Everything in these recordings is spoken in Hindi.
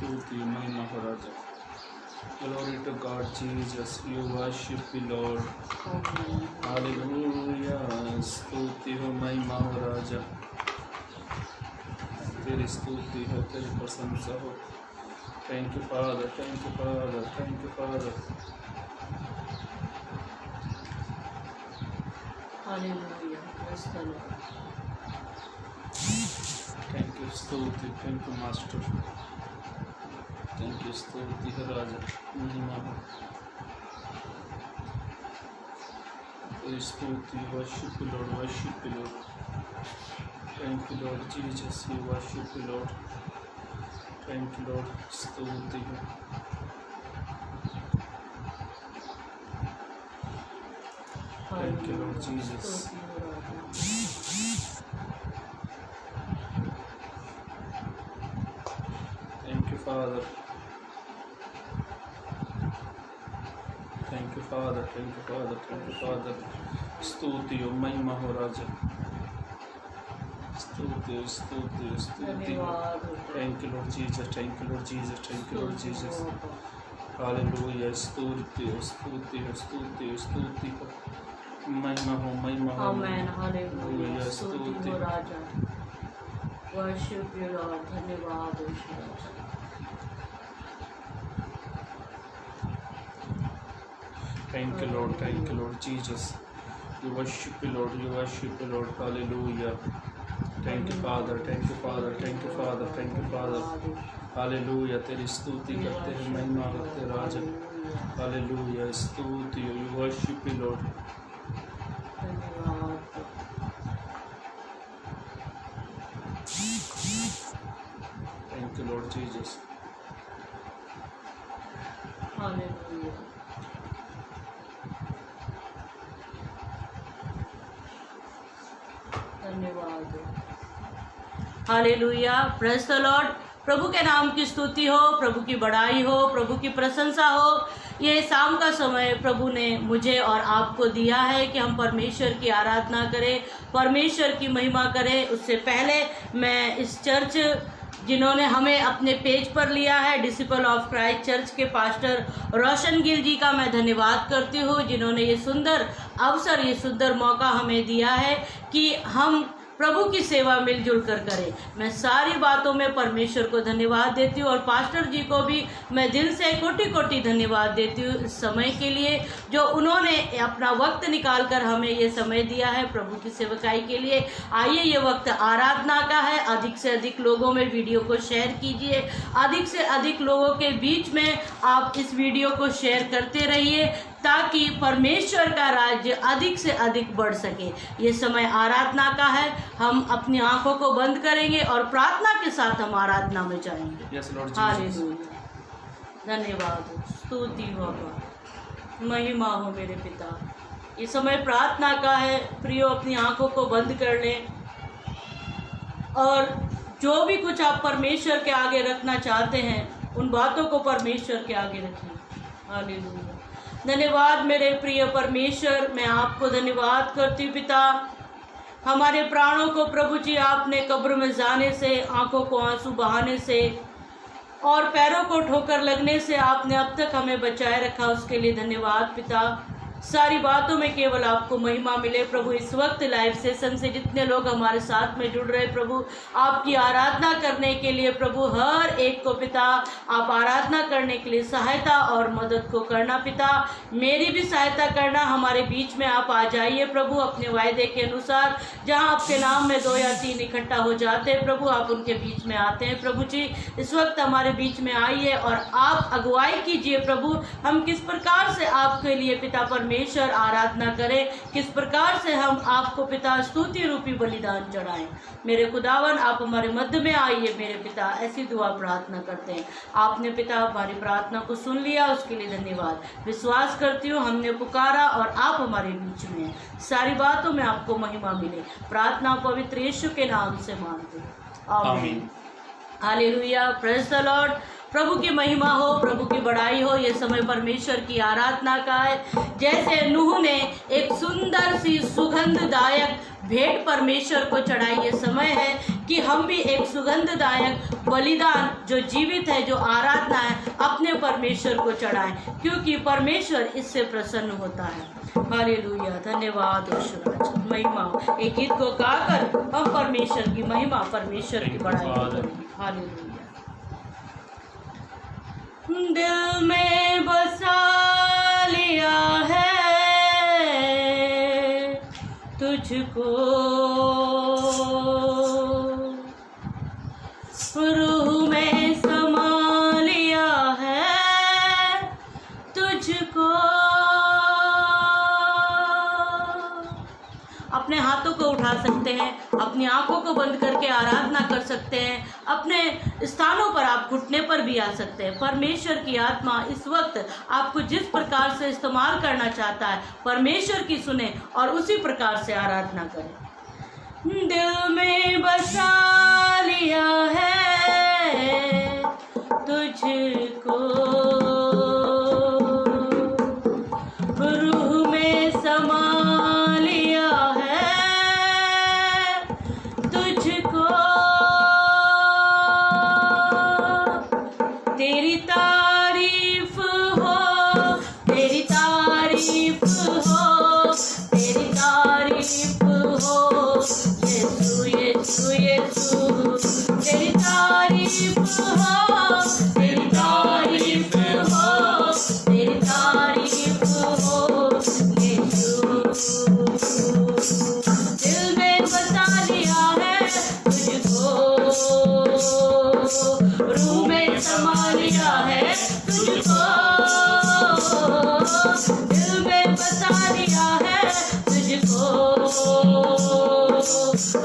स्तुति महिमा हो राजा। Glory to God, Jesus, you worship you, Lord. Hallelujah, स्तुति हो महिमा हो राजा। तेरी स्तुति हो, तेरी प्रशंसा हो। Thank you, Father. Thank you, Father. Thank you, Father. Hallelujah. Bless the Lord. Thank you, स्तुति. Thank you, Master. Thank you, स्तुति हो राजा। महिमा हो। तेरी स्तुति, worship you, Lord. Worship you, Lord. Thank you, Lord Jesus. You worship you, Lord. Thank you, Lord. स्तुति हो। Thank you, Lord Jesus. Thank you, Father. Thank you, Father. Thank you, Father. Thank you, Father. स्तुति हो, महिमा हो राजा। स्तुति हो, स्तुति हो, स्तुति हो। Thank you, Lord Jesus. Thank you, Lord Jesus. Thank you, Lord Jesus. Hallelujah. स्तुति हो, स्तुति हो, स्तुति हो, स्तुति हो। महिमा हो, महिमा हो। Amen. Hallelujah. स्तुति हो राजा। Worship you, Lord. धन्यवाद हो ईश्वर। Thank you, Lord. Thank you, Lord Jesus. You worship you, Lord. You worship you, Lord. Hallelujah. Thank you, Father. Thank you, Father. Thank you, Father. Thank you, Father. Hallelujah. तेरी स्तुति करते हैं, महिमा करते हैं राजा। Hallelujah. स्तुति हो, you worship you, Lord. धन्यवाद। Thank you, Lord Jesus. Hallelujah. धन्यवाद। Hallelujah, praise the Lord. प्रभु के नाम की स्तुति हो, प्रभु की बड़ाई हो, प्रभु की प्रशंसा हो। ये शाम का समय प्रभु ने मुझे और आपको दिया है कि हम परमेश्वर की आराधना करें, परमेश्वर की महिमा करें। उससे पहले मैं इस चर्च जिन्होंने हमें अपने पेज पर लिया है, डिसिपल ऑफ क्राइस्ट चर्च के पास्टर रोशन गिल जी का मैं धन्यवाद करती हूँ, जिन्होंने ये सुंदर अवसर, ये सुंदर मौका हमें दिया है कि हम प्रभु की सेवा मिलजुल कर करें। मैं सारी बातों में परमेश्वर को धन्यवाद देती हूँ और पास्टर जी को भी मैं दिल से कोटि कोटि धन्यवाद देती हूँ इस समय के लिए जो उन्होंने अपना वक्त निकाल कर हमें ये समय दिया है प्रभु की सेवकाई के लिए। आइए, ये वक्त आराधना का है। अधिक से अधिक लोगों में वीडियो को शेयर कीजिए, अधिक से अधिक लोगों के बीच में आप इस वीडियो को शेयर करते रहिए ताकि परमेश्वर का राज्य अधिक से अधिक बढ़ सके। ये समय आराधना का है। हम अपनी आंखों को बंद करेंगे और प्रार्थना के साथ हम आराधना में जाएंगे। हालेलुया। धन्यवाद हो, स्तुति हो, महिमा हो मेरे पिता। ये समय प्रार्थना का है। प्रियो, अपनी आंखों को बंद कर लें और जो भी कुछ आप परमेश्वर के आगे रखना चाहते हैं उन बातों को परमेश्वर के आगे रखें। हालेलुया। धन्यवाद मेरे प्रिय परमेश्वर, मैं आपको धन्यवाद करती हूँ पिता। हमारे प्राणों को प्रभु जी आपने कब्र में जाने से, आंखों को आंसू बहाने से और पैरों को ठोकर लगने से आपने अब तक हमें बचाए रखा, उसके लिए धन्यवाद पिता। सारी बातों में केवल आपको महिमा मिले प्रभु। इस वक्त लाइव सेशन से जितने लोग हमारे साथ में जुड़ रहे प्रभु, आपकी आराधना करने के लिए प्रभु हर एक को पिता आप आराधना करने के लिए सहायता और मदद को करना पिता। मेरी भी सहायता करना, हमारे बीच में आप आ जाइए प्रभु। अपने वायदे के अनुसार जहां आपके नाम में 2 या 3 इकट्ठा हो जाते हैं प्रभु, आप उनके बीच में आते हैं प्रभु जी। इस वक्त हमारे बीच में आइए और आप अगुवाई कीजिए प्रभु। हम किस प्रकार से आपके लिए पिता परमेश्वर आराधना करें, किस प्रकार से हम आपको पिता स्तुति रूपी बलिदान चढ़ाएं। मेरे खुदावन, आप हमारे मध्य में आइए मेरे पिता। ऐसी दुआ प्रार्थना करते हैं। आपने पिता हमारी प्रार्थना को सुन लिया, उसके लिए धन्यवाद। विश्वास करती हूँ हमने पुकारा और आप हमारे बीच में हैं। सारी बातों में आपको महिमा मिले। प्रार्थना पवित्र यीशु के नाम से मांगते हैं, आमीन। Hallelujah, praise the Lord. प्रभु की महिमा हो, प्रभु की बड़ाई हो। ये समय परमेश्वर की आराधना का है। जैसे नूह ने एक सुंदर सी सुगंधदायक भेंट परमेश्वर को चढ़ाई, ये समय है कि हम भी एक सुगंधदायक बलिदान जो जीवित है, जो आराधना है, अपने परमेश्वर को चढ़ाएं, क्योंकि परमेश्वर इससे प्रसन्न होता है। हालेलुया, धन्यवाद और शुभ महिमा। एक गीत को गाकर हम परमेश्वर की महिमा, परमेश्वर की बड़ाई करेंगे। हालेलुया। दिल में बसा लिया है तुझको, रूह में समा लिया है तुझको। अपने हाथों को उठा सकते हैं, अपनी आंखों को बंद करके आराधना कर सकते हैं, अपने स्थानों पर आप घुटने पर भी आ सकते हैं। परमेश्वर की आत्मा इस वक्त आपको जिस प्रकार से इस्तेमाल करना चाहता है, परमेश्वर की सुने और उसी प्रकार से आराधना करें। दिल में बसा लिया है तुझको, रूह में समा लिया है तुझको। तेरी तारीफ हो, तेरी तारीफ हो, तेरी तारीफ हो यीशु यीशु यीशु। तेरी तारीफ हो, तेरी तारीफ हो, तेरी तारीफ हो यीशु। दिल में बसा लिया है तुझको, रूह में समा लिया है तुझको। दिल में बसा लिया है तुझको,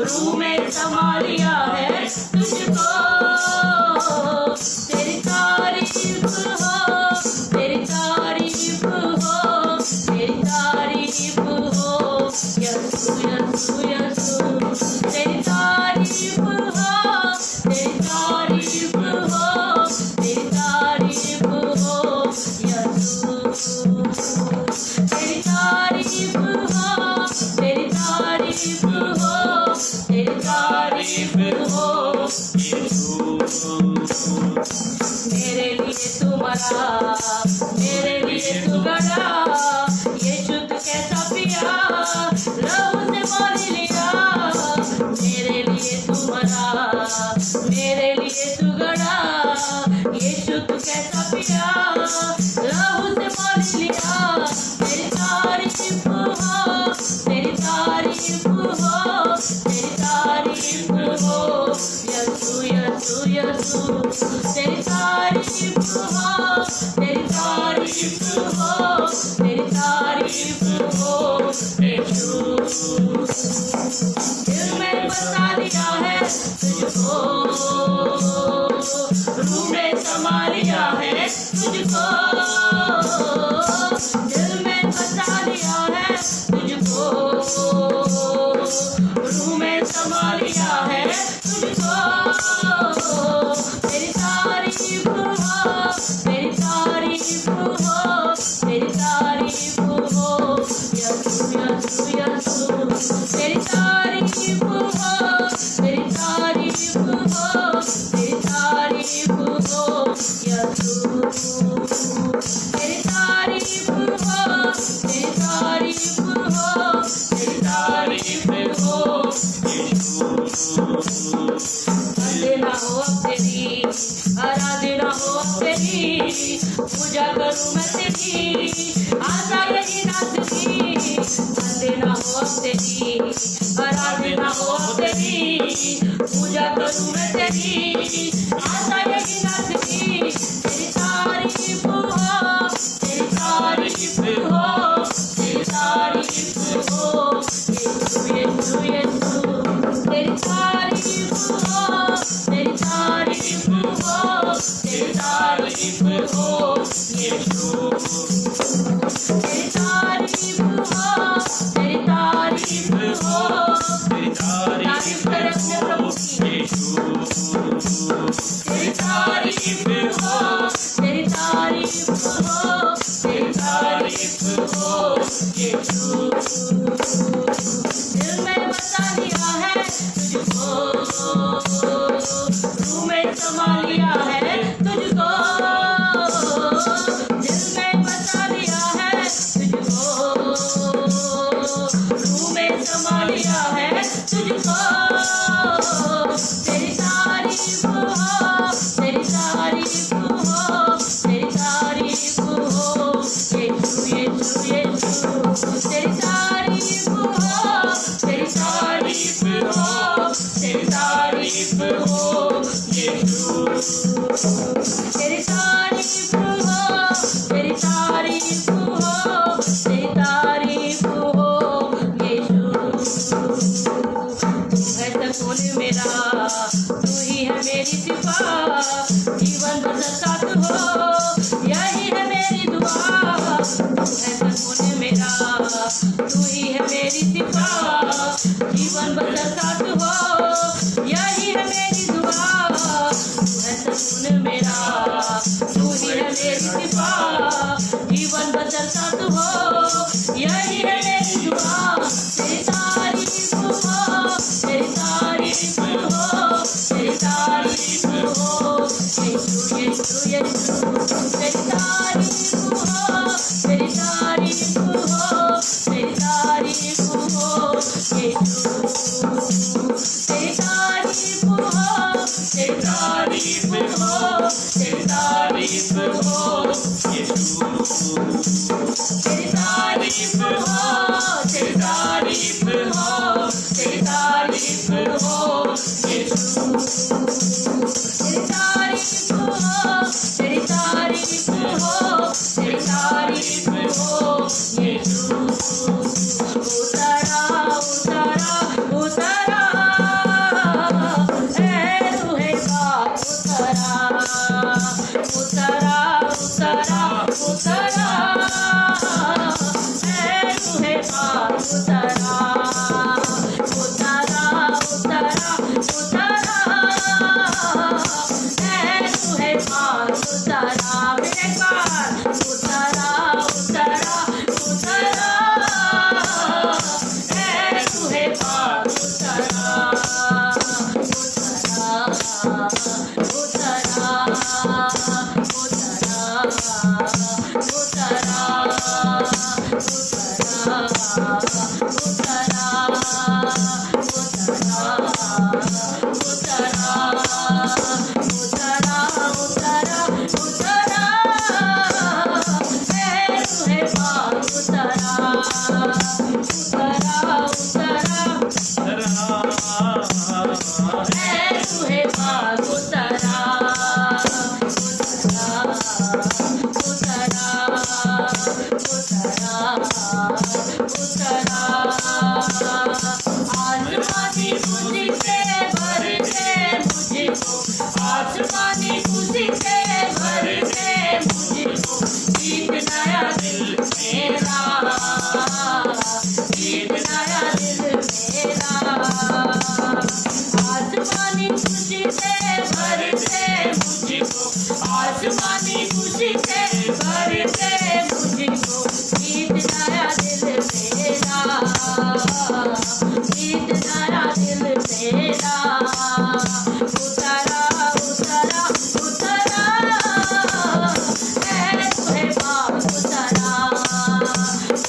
रूह में समा लिया है तुझको। तेरी तारीफ हो, तेरी तारीफ हो, तेरी तारीफ हो यीशु यीशु यीशु। तेरी तारीफ हो, तेरी तारीफ हो, तेरी तारीफ हो यीशु। तेरी तारीफ हो, तेरी तारीफ हो, तेरी तारीफ हो यीशु। मेरे लिए तू मरा, मेरे लिए तू गड़ा, यीशु तू कैसा पिया, लहू से मोल लिया। मेरे लिए तू मरा, मेरे लिए तू गड़ा, यीशु तू कैसा पिया, लहू से मोल लिया। तेरी तारीफ हो, तेरी तारीफ हो, तेरी तारीफ हो यीशु यीशु यीशु। तेरी तारीफ हो, तेरी तारीफ हो, तेरी तारीफ हो यीशु। दिल में बसा लिया है तुझको, रूह में समा लिया है तुझको। दिल में बसा लिया है तुझको, रूह में समा लिया है तुझको। तेरी तारीफ हो, तेरी तारीफ हो, तेरी तारीफ हो यीशु यीशु यीशु। तेरी तारीफ हो, तेरी तारीफ हो, तेरी तारीफ हो यीशु। तेरी तारीफ हो, तेरी तारीफ हो, तेरी तारीफ हो यीशु। आराधना हो तेरी, आराधना हो तेरी, पूजा करूं मैं तेरी, आशा यही नाचती। आराधना हो तेरी, दिल में बसा लिया है तुझको, रूह में समा लिया है तुझको, दिल में बसा लिया है तुझको, रूह में समा लिया है तुझको। तेरी तारीफ हो, तेरी तारीफ हो, तेरी तारीफ हो, यीशु यीशु यीशु। तेरी तारीफ हो, तेरी तारीफ हो, तेरी तारीफ हो, यीशु। तेरी तारीफ हो, तेरी तारीफ हो, तेरी तारीफ हो, यीशु। तू है सकून मेरा, तू ही है मेरी सिफा, जीवन भर साथ हो, यही है मेरी दुआ। तू है सकून मेरा, तू ही है मेरी सिफा, जीवन भर साथ हो, यही है मेरी दुआ। तू है सकून मेरा, तू ही है मेरी सिफा, जीवन भर साथ हो, यही है मेरी दुआ। तेरी तारीफ हो, तेरी तारीफ हो, तेरी तारीफ हो, यीशु यीशु यीशु। तेरी तारीफ हो, तेरी तारीफ हो, तेरी तारीफ हो, यीशु। तेरी तारीफ हो, तेरी तारीफ हो, तेरी तारीफ हो, यीशु। तेरी तारीफ हो, तेरी तारीफ हो, तेरी तारीफ हो, यीशु। तेरी तारीफ हो, तेरी तारीफ हो, तेरी तारीफ हो, यीशु। उतरा उतरा उतरा, ऐ रूहे पाक उतरा, उतरा उतरा उतरा, ऐ रूहे पाक उतरा, उतरा उतरा उतरा, ऐ रूहे पाक उतरा। मेरे पास उतरा उतरा उतरा, ऐ रूहे पाक उतरा, उतरा आसमानी खुशी से भर दे मुझको, आसमानी खुशी से भर दे मुझको, गीत नया दिल मेरा, गीत नया दिल मेरा। आसमानी खुशी से भर दे मुझको, आसमानी खुशी से भर दे मुझको, गीत नया दिल मेरा, गीत नया दिल मेरा। उतरा उतरा उतरा, ऐ रूहे पाक उतरा,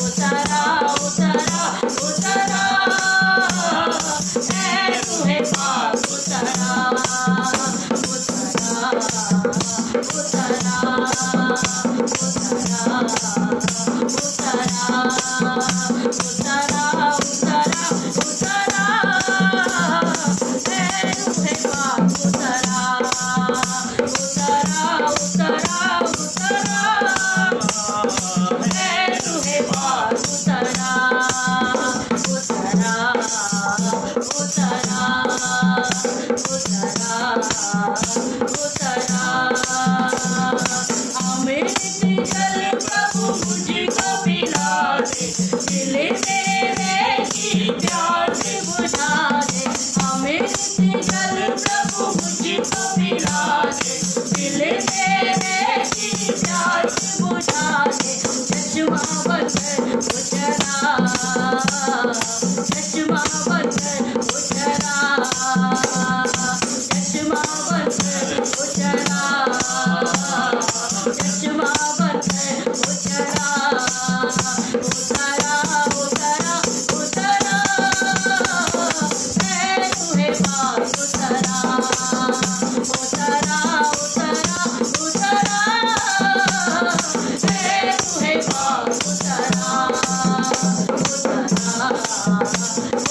उतरा उतरा उतरा, ऐ रूहे पाक उतरा, उतरा उतरा उतरा उतरा उतरा उतरा, ऐ रूहे पाक उतरा, उतरा उतरा उतरा, ऐ रूहे पाक उतरा, उतरा उतरा उतरा उतरा। अमृत जल प्रभु मुझको पिला दे, दिल मेरे की प्यास बुझा दे। अमृत जल प्रभु मुझको पिला दे, दिल मेरे की प्यास बुझा दे। चश्मा बनकर वो चला, चश्मा बनकर वो चला, चश्मा बनकर वो चला, चश्मा बनकर वो चला, उतरा उतरा उतरा, मैं तुम्हें पास उतरा, उतरा उतरा उतरा, मैं तुम्हें पास उतरा, उतरा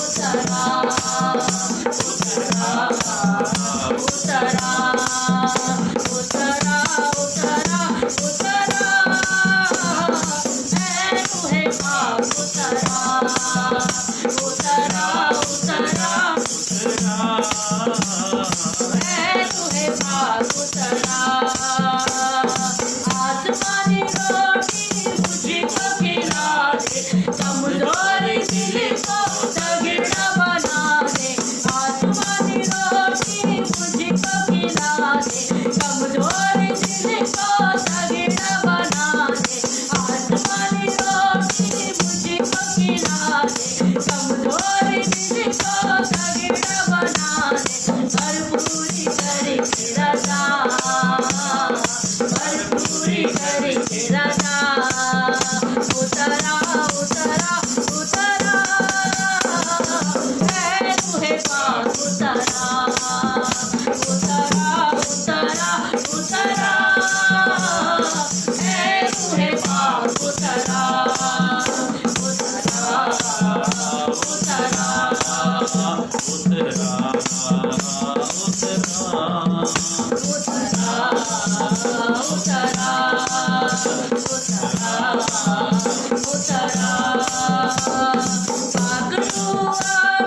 उतरा उतरा उतरा उतरा उतरा उतरा, मैं तुम्हें पास उतरा, उतरा उतरा मैं तुम्हें पास उतरा। आसमानी रोटी मुझको खिला दे, कमजोरी दिल को तगड़ा बना दे, आसमानी रोटी मुझको खिला दे, कमजोरी दिल को तगड़ा बना दे, आसमानी रोटी मुझको खिला दे, कमजोरी दिल को तगड़ा बना दे, भरपूरी करके राजा, भरपूरी करके राजा, उतरा उतरा उतरा, मैं तुम्हें पास उतरा, उतरा उतरा उतरा, मैं तुम्हें पास उतरा, उतरा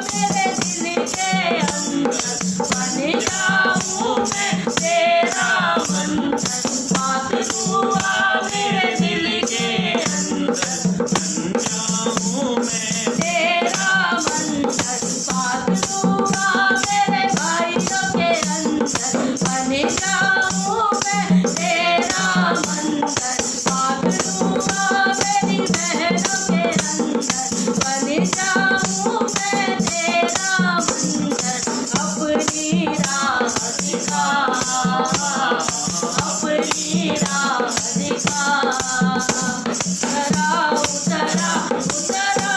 मेरे दिल के अंदर, बन जाऊं मैं तेरा मंदिर, पागलुआ मेरे दिल के अंदर, बन जाऊं मैं तेरा मंदिर, पागलुआ मेरे भाइयों के अंदर, बन जाऊं मैं तेरा मंदिर, पागलुआ मेरी बहनों के अंदर, बन जाऊं मैं तेरा मंदिर, अपनी राह दिखा, अपनी राह दिखा, उतरा उतरा उतरा,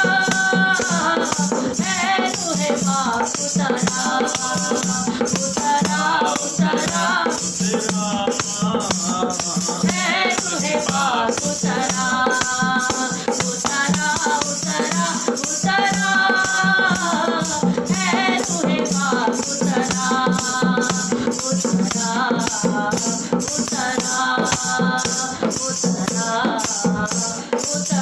मैं तुम्हें पास उतरा, उतरा उतरा मैं तुम्हें पास उतरा, उतरा उतरा उतरा, मैं तुम्हें पास उतरा, उतरा उतरा उतरा उतरा उतरा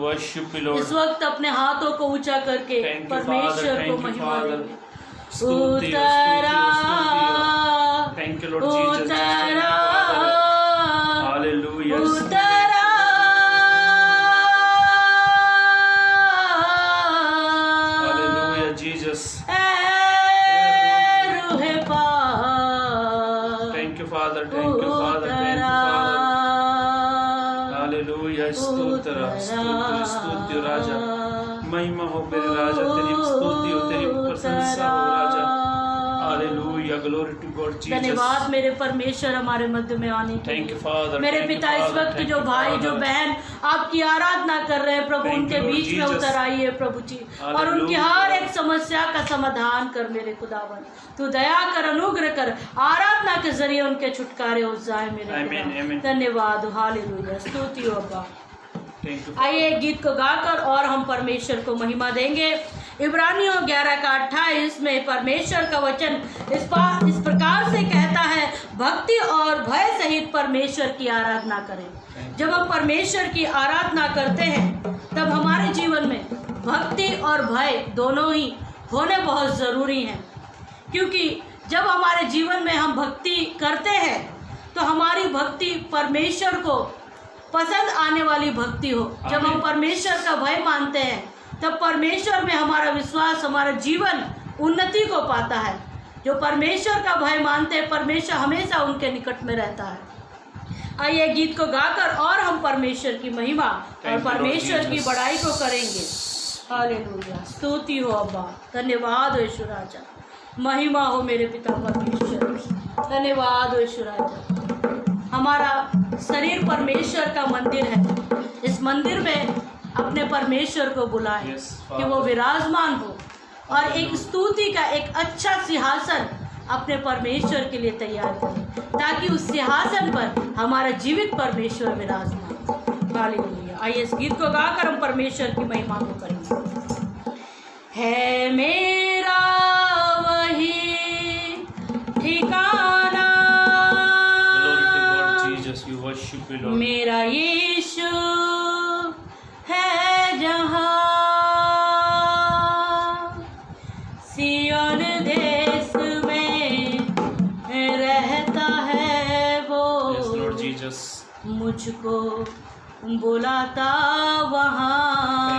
worship you, Lord. इस वक्त अपने हाथों को ऊंचा करके Thank you, परमेश्वर Father. को Thank you, महिमा Father. देंगे। स्तुति, उतरा, स्तुति, Thank you, Lord Jesus. उतरा, Hallelujah. उतरा, Hallelujah, Jesus. ऐ रूहे पाक, Thank you, Father. Thank you, Father. Thank you, Father. Hallelujah. स्तुति स्तुति स्तुति राजा, महिमा हो मेरे राजा, तेरी स्तुति हो, तेरी प्रशंसा हो राजा। Hallelujah, glory to God Jesus. धन्यवाद मेरे परमेश्वर हमारे मध्य में आने के थैंक यू लिए। फादर। मेरे पिता इस वक्त जो भाई जो बहन आपकी आराधना कर रहे हैं प्रभु, उनके बीच में उतर आइए प्रभु जी, और उनकी हर एक समस्या का समाधान कर मेरे खुदावन। तू दया कर, अनुग्रह कर, आराधना के जरिए उनके छुटकारे हो जाए मेरे खुदा। धन्यवाद, हालेलुया, स्तुति हो अब्बा। आइए गीत को गाकर और हम परमेश्वर को महिमा देंगे। इब्रानियों 11:28 में परमेश्वर का वचन इस प्रकार से कहता है, भक्ति और भय सहित परमेश्वर की आराधना करें। जब हम परमेश्वर की आराधना करते हैं तब हमारे जीवन में भक्ति और भय दोनों ही होने बहुत ज़रूरी हैं, क्योंकि जब हमारे जीवन में हम भक्ति करते हैं तो हमारी भक्ति परमेश्वर को पसंद आने वाली भक्ति हो। जब हम परमेश्वर का भय मानते हैं तब परमेश्वर में हमारा विश्वास, हमारा जीवन उन्नति को पाता है। जो परमेश्वर का भय मानते हैं, परमेश्वर हमेशा उनके निकट में रहता है। आइए गीत को गाकर और हम परमेश्वर की महिमा और परमेश्वर की बड़ाई को करेंगे। हालेलुया, स्तुति हो अब्बा, धन्यवाद हो यीशु राजा, महिमा हो मेरे पिता परमेश्वर, धन्यवाद हो यीशु राजा। हमारा शरीर परमेश्वर का मंदिर है। इस मंदिर में अपने परमेश्वर को बुलाएं कि वो विराजमान हो और एक स्तुति का एक अच्छा सिंहासन अपने परमेश्वर के लिए तैयार करें, ताकि उस सिंहासन पर हमारा जीवित परमेश्वर विराजमान। हालेलुया। आइए इस गीत को गाकर हम परमेश्वर की महिमा को करेंगे। है मेरा वही ठिकाना, मेरा यीशु है जहाँ, सियोन देश में रहता है वो, मुझको बुलाता वहाँ।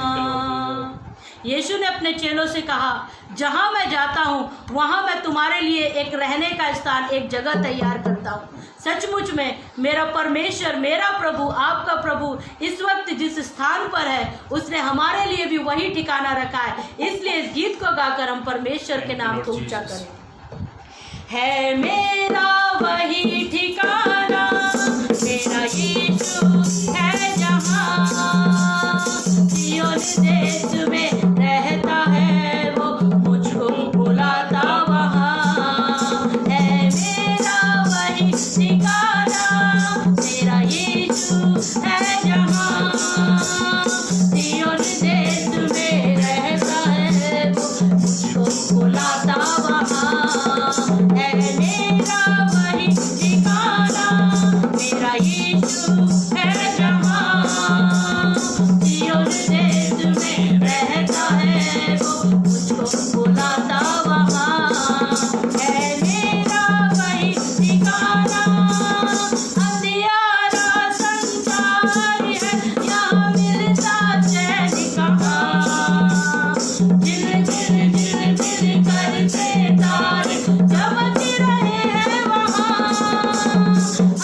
यीशु ने अपने चेलों से कहा, जहाँ मैं जाता हूँ वहाँ मैं तुम्हारे लिए एक रहने का स्थान, एक जगह तैयार करता हूँ। सचमुच में मेरा परमेश्वर, मेरा प्रभु, आपका प्रभु इस वक्त जिस स्थान पर है उसने हमारे लिए भी वही ठिकाना रखा है। इसलिए इस गीत को गाकर हम परमेश्वर के नाम को ऊंचा करें। है मेरा वही ठिकाना, मेरा यीशु है जहाँ, सियोन देश में रहता है वो, मुझको बुलाता वहाँ। है मेरा वही ठिकाना, मेरा यीशु है जहाँ, सियोन देश में रहता है वो, मुझको बुलाता वहाँ। है मेरा वही ठिकाना, मेरा यीशु है जहाँ, सियोन देश में रहता है वो, मुझको बुलाता वहाँ। है मेरा वही ठिकाना, अंधियारा संसार है, यहाँ मिलता चैन कहाँ, जिल जिल जिल जिल करते तारे चमक रहे हैं वहाँ।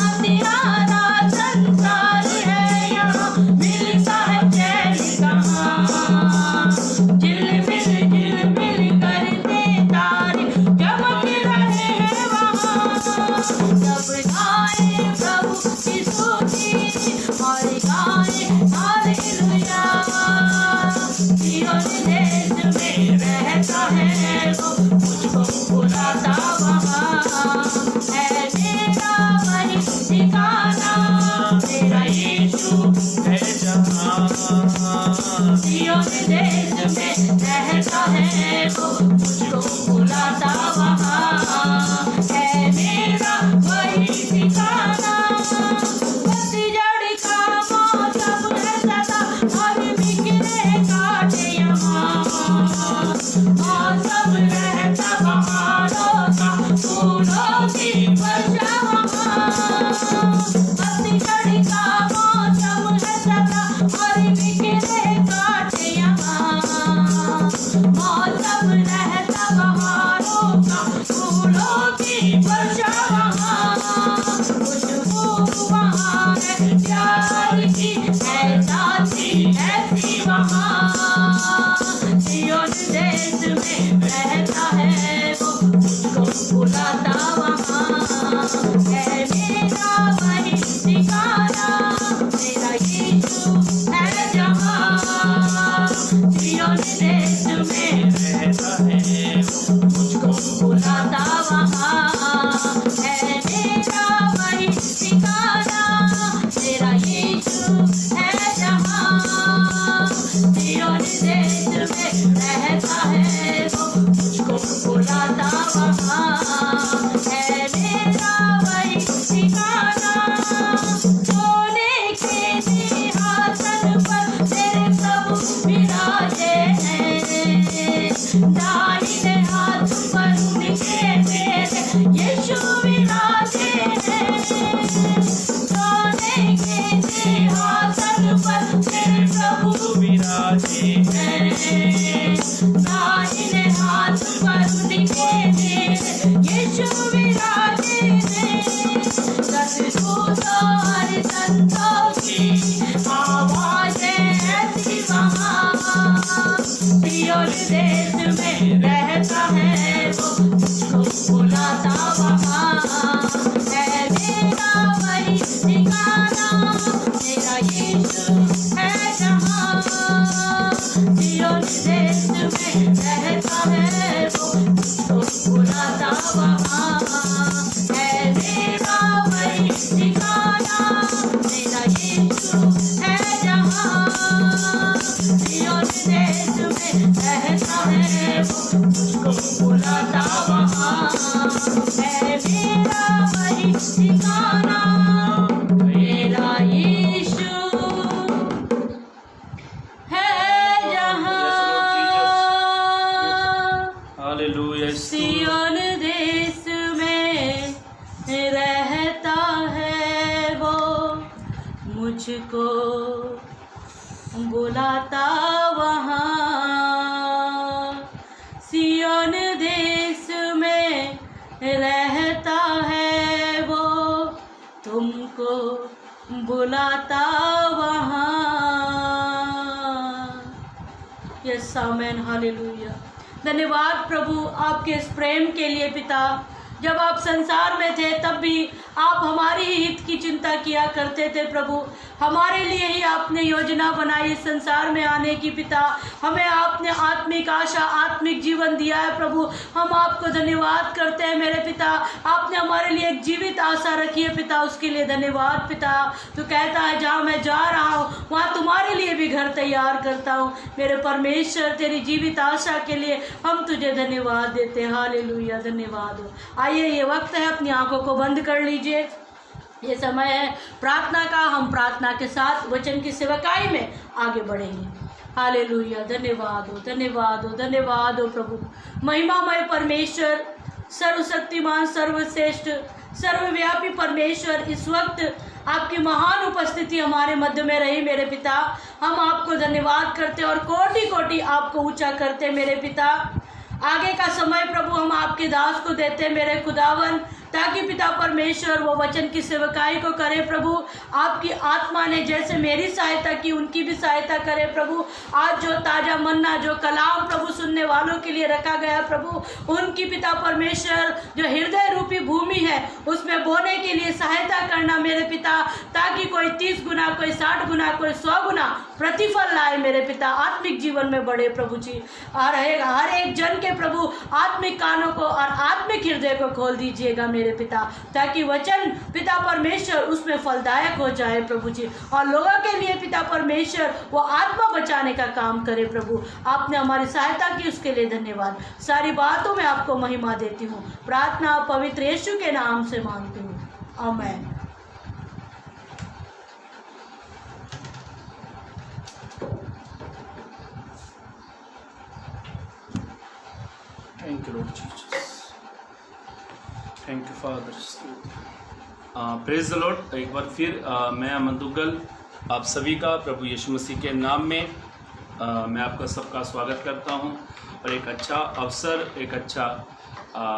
अंधियारा संसार है, यहाँ मिलता है चैन कहाँ, जिल मिल करते तारे चमक रहे हैं वहाँ। सब गाए प्रभु की स्तुति और गाए हालेलुया, सियोन देश में रहता है वो, मुझको बुलाता वहाँ। है मेरा वही ठिकाना, मेरा यीशु है जहाँ, सियोन देश में रहता है वो, मुझको बुलाता वहाँ। है मेरा वही ठिकाना, पतझड़ का मौसम है सदा और बिखरे कांटे यहाँ, मौसम रहता बहारों का, फूलों की वर्षा वहाँ। पतझड़ का मौसम है सदा और बिखरे कांटे यहाँ, मौसम रहता बहारों का, फूलों की वर्षा वहाँ। खुशबू वहाँ है प्यार की, ऐसा थी ऐसी वहाँ, सियोन देश में रहता है वो, मुझको बुलाता वहाँ। है मेरा वही ठिकाना, मेरा यीशु है जहाँ, सियोन देश में रहता है वो, मुझको बुलाता वहाँ। है मेरा वही ठिकाना, मेरा यीशु है जहाँ, सियोन देश में रहता है वो, मुझको बुलाता वहाँ। है मेरा वही ठिकाना, सोने के सिंहासन पर तेरे प्रभु विराजे हैं, दाहिने हाथ पर उनके तेरे यीशु विराजे हैं। सोने के सिंहासन सियोन देश में रहता है वो, मुझको बुलाता वहाँ है मेरा वही ठिकाना, मेरा यीशु है जहाँ। सियोन देश में रहता है वो, मुझको बुलाता वहाँ है मेरा वही ठिकाना, मेरा यीशु है जहाँ। सियोन देश में रहता है वो, मुझको बुलाता वहाँ है मेरा वही ठिकाना, मेरा यीशु है जहाँ। हालेलुया। सियोन देश में रहता है वो, मुझको बुलाता वहाँ। सियोन देश में रहता है वो, तुमको बुलाता वहाँ। Yes amen, hallelujah. धन्यवाद प्रभु आपके इस प्रेम के लिए पिता। जब आप संसार में थे तब भी आप हमारी ही हित की चिंता किया करते थे प्रभु। हमारे लिए ही आपने योजना बनाई इस संसार में आने की पिता। हमें आपने आत्मिक आशा, आत्मिक जीवन दिया है प्रभु। हम आपको धन्यवाद करते हैं मेरे पिता। आपने हमारे लिए एक जीवित आशा रखी है पिता, उसके लिए धन्यवाद पिता। तो कहता है जहाँ मैं जा रहा हूँ वहाँ तुम्हारे लिए भी घर तैयार करता हूँ। मेरे परमेश्वर तेरी जीवित आशा के लिए हम तुझे धन्यवाद देते हैं। हालेलुया, धन्यवाद हो। आइए ये वक्त है, अपनी आंखों को बंद कर लीजिए। ये समय है प्रार्थना का। हम प्रार्थना के साथ वचन की सेवकाई में आगे बढ़ेंगे। हालेलुया, धन्यवाद हो, धन्यवाद हो, धन्यवाद हो प्रभु। महिमामय परमेश्वर, सर्वशक्तिमान, सर्वश्रेष्ठ, सर्वव्यापी परमेश्वर, इस वक्त आपकी महान उपस्थिति हमारे मध्य में रही मेरे पिता। हम आपको धन्यवाद करते और कोटि कोटि आपको ऊंचा करते मेरे पिता। आगे का समय प्रभु हम आपके दास को देते मेरे खुदावन, ताकि पिता परमेश्वर वो वचन की सेवकाई को करे प्रभु। आपकी आत्मा ने जैसे मेरी सहायता की उनकी भी सहायता करे प्रभु। आज जो ताज़ा मन्ना, जो कलाम प्रभु सुनने वालों के लिए रखा गया प्रभु, उनकी पिता परमेश्वर जो हृदय रूपी भूमि है उसमें बोने के लिए सहायता करना मेरे पिता, ताकि कोई 30 गुना, कोई 60 गुना, कोई 100 गुना प्रतिफल लाए मेरे पिता, आत्मिक जीवन में बढ़े प्रभु जी। और हर एक जन के प्रभु आत्मिक कानों को और आत्मिक हृदय को खोल दीजिएगा मेरे पिता, ताकि वचन पिता परमेश्वर उसमें फलदायक हो जाए प्रभु जी, और लोगों के लिए पिता परमेश्वर वो आत्मा बचाने का काम करे प्रभु। आपने हमारी सहायता की, उसके लिए धन्यवाद। सारी बातों में आपको महिमा देती हूँ। प्रार्थना पवित्र यीशु के नाम से मांगती हूँ, आमीन। Thank you, Lord Jesus. Thank you, Father. Praise the Lord। एक बार फिर मैं अमन दुग्गल आप सभी का प्रभु यीशु मसीह के नाम में मैं आपका सबका स्वागत करता हूं। और एक अच्छा अवसर, एक अच्छा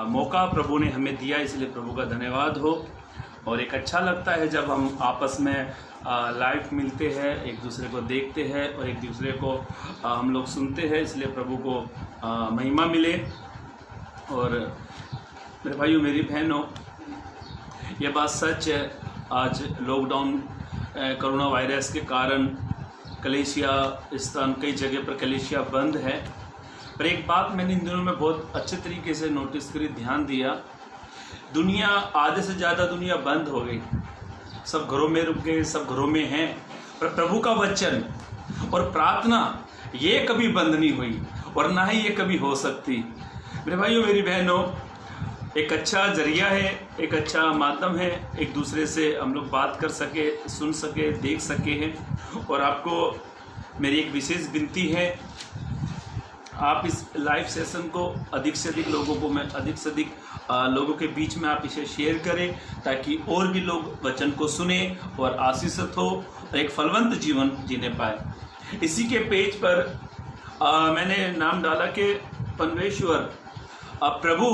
मौका प्रभु ने हमें दिया, इसलिए प्रभु का धन्यवाद हो। और एक अच्छा लगता है जब हम आपस में लाइव मिलते हैं, एक दूसरे को देखते हैं और एक दूसरे को हम लोग सुनते हैं, इसलिए प्रभु को महिमा मिले। और मेरे भाइयों, मेरी बहनों, ये बात सच है, आज लॉकडाउन कोरोना वायरस के कारण कलीसिया स्थान कई जगह पर कलीसिया बंद है। पर एक बात मैंने इन दिनों में बहुत अच्छे तरीके से नोटिस करी, ध्यान दिया, दुनिया आधे से ज़्यादा दुनिया बंद हो गई, सब घरों में रुक गए, सब घरों में हैं। पर प्रभु का वचन और प्रार्थना ये कभी बंद नहीं हुई और ना ही ये कभी हो सकती। मेरे भाइयों, मेरी बहनों, एक अच्छा जरिया है, एक अच्छा माध्यम है, एक दूसरे से हम लोग बात कर सके, सुन सके, देख सके हैं। और आपको मेरी एक विशेष विनती है, आप इस लाइव सेशन को अधिक से अधिक लोगों को, मैं अधिक से अधिक लोगों के बीच में आप इसे शेयर करें, ताकि और भी लोग वचन को सुने और आशीषित हो, एक फलवंत जीवन जीने पाए। इसी के पेज पर मैंने नाम डाला कि परमेश्वर प्रभु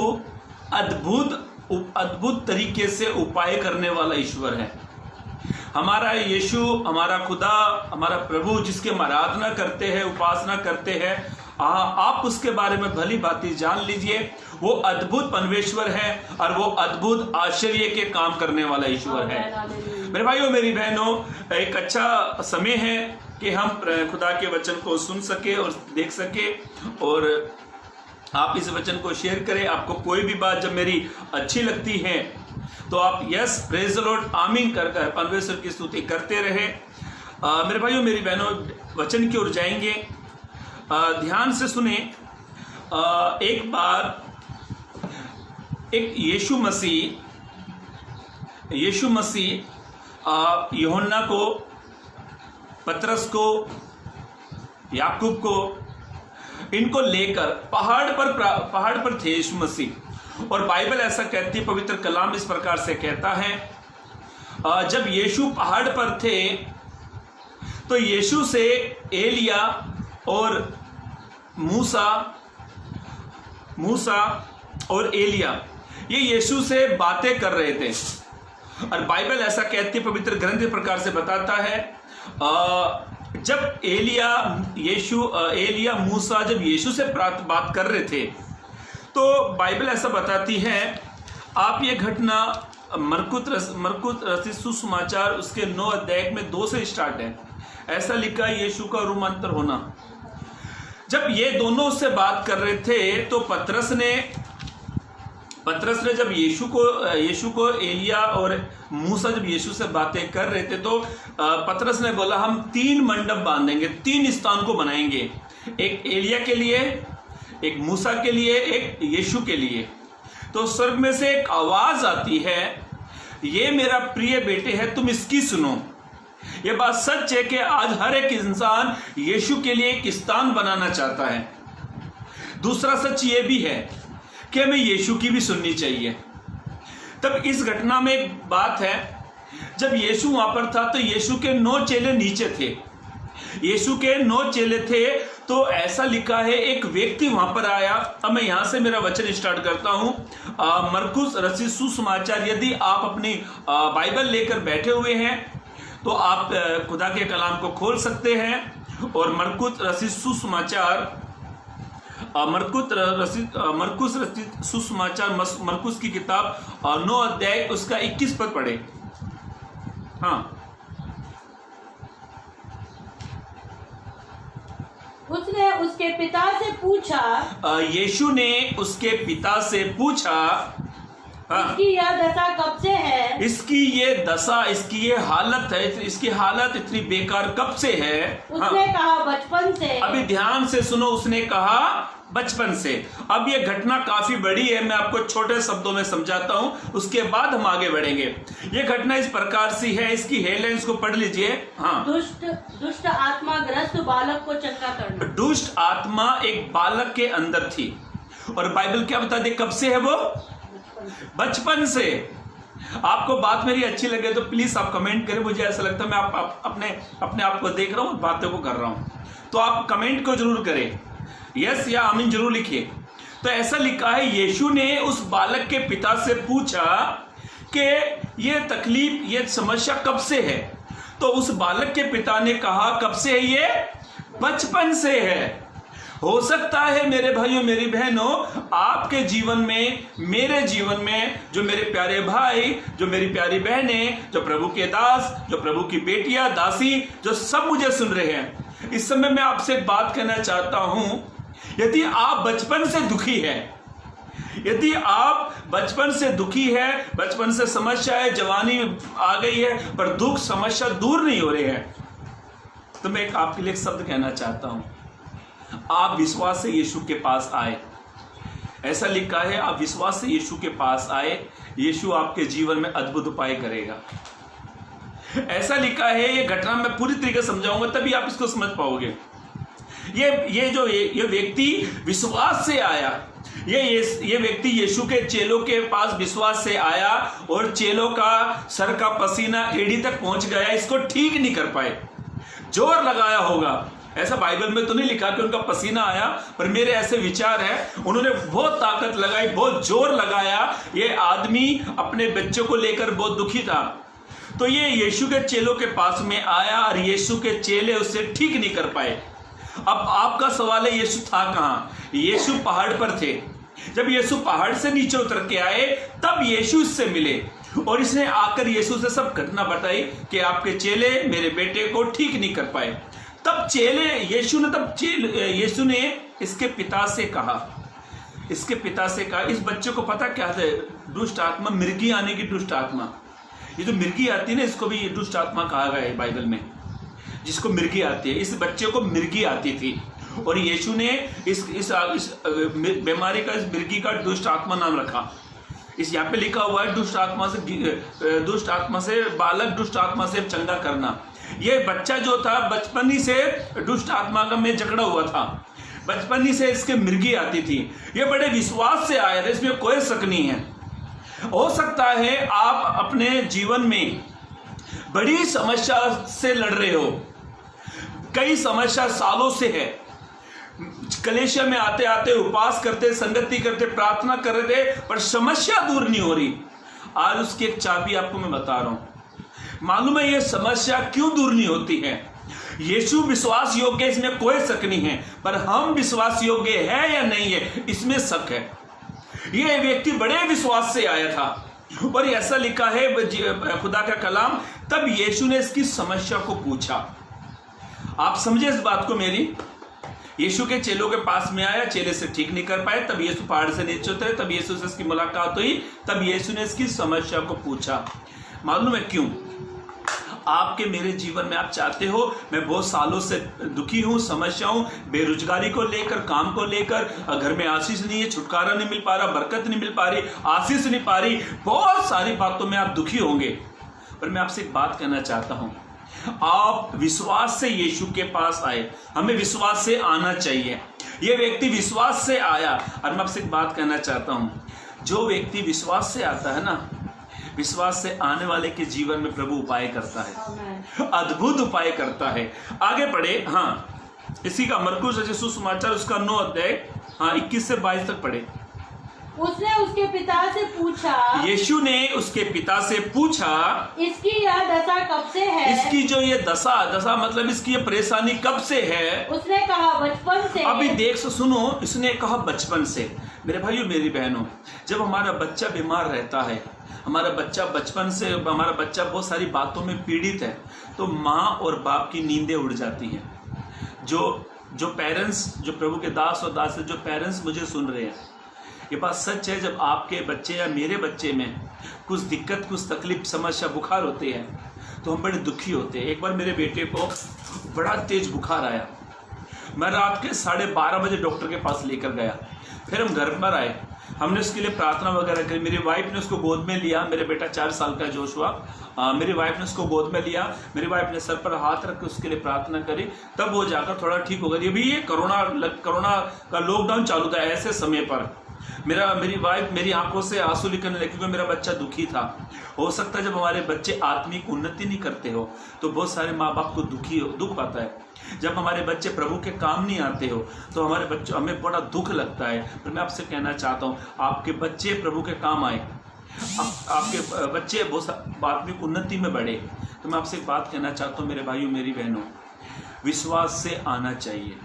अद्भुत तरीके से उपाय करने वाला ईश्वर है। हमारा यीशु, हमारा खुदा, हमारा प्रभु जिसके हम आराधना करते हैं, उपासना करते हैं, आप उसके बारे में भली भांति जान लीजिए। वो अद्भुत परमेश्वर है और वो अद्भुत आश्चर्य के काम करने वाला ईश्वर है। मेरे भाइयों मेरी बहनों, एक अच्छा समय है कि हम खुदा के वचन को सुन सके और देख सके, और आप इस वचन को शेयर करें। आपको कोई भी बात जब मेरी अच्छी लगती है तो आप यस प्रेज द लॉर्ड आमीन कर परमेश्वर की स्तुति करते रहे। मेरे भाइयों मेरी बहनों, वचन की ओर जाएंगे, ध्यान से सुने। एक बार एक यीशु मसीह यूहन्ना को, पतरस को, याकूब को, इनको लेकर पहाड़ पर थे यीशु मसीह। और बाइबल ऐसा कहती है, पवित्र कलाम इस प्रकार से कहता है, जब यीशु पहाड़ पर थे तो यीशु से एलिया और मूसा और एलिया ये यीशु से बातें कर रहे थे। और बाइबल ऐसा कहती है, पवित्र ग्रंथ इस प्रकार से बताता है, जब एलिया मूसा जब यीशु से बात कर रहे थे तो बाइबल ऐसा बताती है, आप ये घटना मरकुस रचित सुसमाचार उसके 9 अध्याय में 2 से स्टार्ट है। ऐसा लिखा है, यीशु का रूपांतर होना। जब ये दोनों उससे बात कर रहे थे तो पतरस ने जब यीशु को एलिया और मूसा जब यीशु से बातें कर रहे थे तो पतरस ने बोला, हम 3 मंडप बांधेंगे, 3 स्थान को बनाएंगे, एक एलिया के लिए, एक मूसा के लिए, एक यीशु के लिए। तो स्वर्ग में से एक आवाज आती है, ये मेरा प्रिय बेटे है, तुम इसकी सुनो। ये बात सच है कि आज हर एक इंसान यीशु के लिए एक स्थान बनाना चाहता है। दूसरा सच ये भी है कि हमें यीशु की भी सुननी चाहिए। तब इस घटना में एक बात है, जब यीशु वहां पर था तो यीशु के 9 चेले नीचे थे। यीशु के 9 चेले थे तो ऐसा लिखा है, एक व्यक्ति वहां पर आया। अब मैं यहां से मेरा वचन स्टार्ट करता हूं। मरकुस रचित सुसमाचार, यदि आप अपनी बाइबल लेकर बैठे हुए हैं तो आप खुदा के कलाम को खोल सकते हैं और मरकुस रचित सुसमाचार, मरकुस रचित सुसमाचार, मरकुस की किताब 9 अध्याय उसका 21 पद पढ़े। हाँ, उसने उसके पिता से पूछा, यीशु ने उसके पिता से पूछा, इसकी यह दशा कब से है? इसकी ये दशा, इसकी ये हालत है, इसकी हालत इतनी बेकार कब से है? उसने कहा बचपन से। अभी ध्यान से सुनो, उसने कहा बचपन से। अब ये घटना काफी बड़ी है, मैं आपको छोटे शब्दों में समझाता हूं, उसके बाद हम आगे बढ़ेंगे। ये घटना इस प्रकार सी है, इसकी हेडलाइंस को पढ़ लीजिए। हाँ, दुष्ट आत्मा ग्रस्त बालक को चंगा करना। दुष्ट आत्मा एक बालक के अंदर थी, और बाइबल क्या बता दे कब से है वो? बचपन से। आपको बात मेरी अच्छी लगे तो प्लीज आप कमेंट करें। मुझे ऐसा लगता है मैं अपने आप को देख रहा हूं, बातों को कर रहा हूं, तो आप कमेंट को जरूर करें, यस या आमीन जरूर लिखिए। तो ऐसा लिखा है, यीशु ने उस बालक के पिता से पूछा कि ये तकलीफ, ये समस्या कब से है? तो उस बालक के पिता ने कहा, कब से है ये? बचपन से है। हो सकता है मेरे भाइयों मेरी बहनों, आपके जीवन में, मेरे जीवन में, जो मेरे प्यारे भाई, जो मेरी प्यारी बहनें, जो प्रभु के दास, जो प्रभु की बेटियां, दासी, जो सब मुझे सुन रहे हैं, इस समय मैं आपसे एक बात कहना चाहता हूं। यदि आप बचपन से दुखी है, यदि आप बचपन से दुखी है, बचपन से समस्या है, जवानी आ गई है पर दुख समस्या दूर नहीं हो रहे हैं, तो मैं आपके लिए एक शब्द कहना चाहता हूं, आप विश्वास से यीशु के पास आए। ऐसा लिखा है, आप विश्वास से यीशु के पास आए, यीशु आपके जीवन में अद्भुत उपाय करेगा। ऐसा लिखा है, ये घटना मैं पूरी तरीके से समझाऊंगा तभी आप इसको समझ पाओगे। ये व्यक्ति विश्वास से आया, ये व्यक्ति यीशु के चेलों के पास विश्वास से आया और चेलों का सर का पसीना एड़ी तक पहुंच गया, इसको ठीक नहीं कर पाए, जोर लगाया होगा। ऐसा बाइबल में तो नहीं लिखा कि उनका पसीना आया, पर मेरे ऐसे विचार है, उन्होंने बहुत ताकत लगाई, बहुत जोर लगाया। ये आदमी अपने बच्चों को लेकर बहुत दुखी था, तो ये यीशु के चेलों के पास में आया और यीशु के चेले उससे ठीक नहीं कर पाए। अब आपका सवाल है यीशु था कहाँ? यीशु पहाड़ पर थे। जब यीशु पहाड़ से नीचे उतर के आए तब यीशु इससे मिले और इसने आकर यीशु से सब घटना बताई कि आपके चेले मेरे बेटे को ठीक नहीं कर पाए। तब यीशु ने इसके पिता से कहा, इस बच्चे को पता क्या है? दुष्ट आत्मा, मिर्गी आने की दुष्ट आत्मा। ये जो मिर्गी आती है ना, इसको भी दुष्ट आत्मा कहा गया है बाइबल में, जिसको मिर्गी आती है। इस बच्चे को मिर्गी आती थी और यीशु ने इस बीमारी का, इस मिर्गी का दुष्ट आत्मा नाम रखा। इस यहाँ पे लिखा हुआ है दुष्ट आत्मा से बालक दुष्ट आत्मा से चंगा करना। ये बच्चा जो था बचपन ही से दुष्ट आत्मा का में जकड़ा हुआ था, बचपन ही से इसके मिर्गी आती थी। ये बड़े विश्वास से आया था, इसमें कोई शक नहीं है। हो सकता है आप अपने जीवन में बड़ी समस्या से लड़ रहे हो, कई समस्या सालों से है। कलेशिया में आते आते उपवास करते, संगति करते, प्रार्थना कर रहे थे, पर समस्या दूर नहीं हो रही। आज उसकी एक चाबी आपको मैं बता रहा हूं। मालूम है ये समस्या क्यों दूर नहीं होती है? यीशु विश्वास योग्य, इसमें कोई शक नहीं है, पर हम विश्वास योग्य है या नहीं है, इसमें शक है। ये व्यक्ति बड़े विश्वास से आया था और ऐसा लिखा है खुदा का कलाम, तब यीशु ने इसकी समस्या को पूछा। आप समझे इस बात को मेरी? यीशु के चेलों के पास में आया, चेले से ठीक नहीं कर पाए, तब यीशु पहाड़ से नीचे उतरे, तब यीशु से इसकी मुलाकात हुई, तब यीशु ने इसकी समस्या को पूछा। मालूम है क्यों? आपके मेरे जीवन में आप चाहते हो, मैं बहुत सालों से दुखी हूं, समस्या हूं, बेरोजगारी को लेकर, काम को लेकर, घर में आशीष नहीं है, छुटकारा नहीं मिल पा रहा, बरकत नहीं मिल पा रही, आशीष नहीं पा रही, बहुत सारी बातों में आप दुखी होंगे। पर मैं आपसे एक बात कहना चाहता हूं, आप विश्वास से यीशु के पास आए, हमें विश्वास से आना चाहिए। यह व्यक्ति विश्वास से आया और मैं आपसे एक बात कहना चाहता हूं, जो व्यक्ति विश्वास से आता है ना, विश्वास से आने वाले के जीवन में प्रभु उपाय करता है, अद्भुत उपाय करता है। आगे पढ़े, हाँ, इसी का मरकुस सुसमाचार उसका 9 अध्याय 21 से 22 तक पढ़े। उसने उसके पिता से पूछा, यीशु ने उसके पिता से पूछा, इसकी यह दशा कब से है? इसकी जो ये दशा मतलब इसकी ये परेशानी कब से है? उसने कहा बचपन से। अभी देख सुनो, इसने कहा बचपन से। मेरे भाइयों मेरी बहनों, जब हमारा बच्चा बीमार रहता है, हमारा बच्चा बचपन से, हमारा बच्चा बहुत सारी बातों में पीड़ित है, तो माँ और बाप की नींदें उड़ जाती हैं। जो पेरेंट्स, जो प्रभु के दास और दास, जो पेरेंट्स मुझे सुन रहे हैं, ये बात सच है, जब आपके बच्चे या मेरे बच्चे में कुछ दिक्कत, कुछ तकलीफ, समस्या, बुखार होते हैं तो हम बड़े दुखी होते हैं। एक बार मेरे बेटे को बड़ा तेज बुखार आया, मैं रात के 12:30 बजे डॉक्टर के पास लेकर गया। फिर हम घर पर आए, हमने उसके लिए प्रार्थना वगैरह करी। मेरी वाइफ ने उसको गोद में लिया, मेरे बेटा 4 साल का जोशुआ, मेरी वाइफ ने उसको गोद में लिया, मेरी वाइफ ने सर पर हाथ रख के उसके लिए प्रार्थना करी, तब वो जाकर थोड़ा ठीक हो गया। ये कोरोना का लॉकडाउन चालू था, ऐसे समय पर मेरी वाइफ, मेरी आंखों से आंसू निकलने लगे क्योंकि मेरा बच्चा दुखी था। हो सकता है जब हमारे बच्चे आत्मिक उन्नति नहीं करते हो तो बहुत सारे माँ बाप को दुख आता है। जब हमारे बच्चे प्रभु के काम नहीं आते हो तो हमें बड़ा दुख लगता है। पर मैं आपसे कहना चाहता हूँ, आपके बच्चे प्रभु के काम आए, आपके बच्चे बहुत आत्मिक उन्नति में बढ़े, तो मैं आपसे एक बात कहना चाहता हूँ मेरे भाइयों मेरी बहनों, विश्वास से आना चाहिए।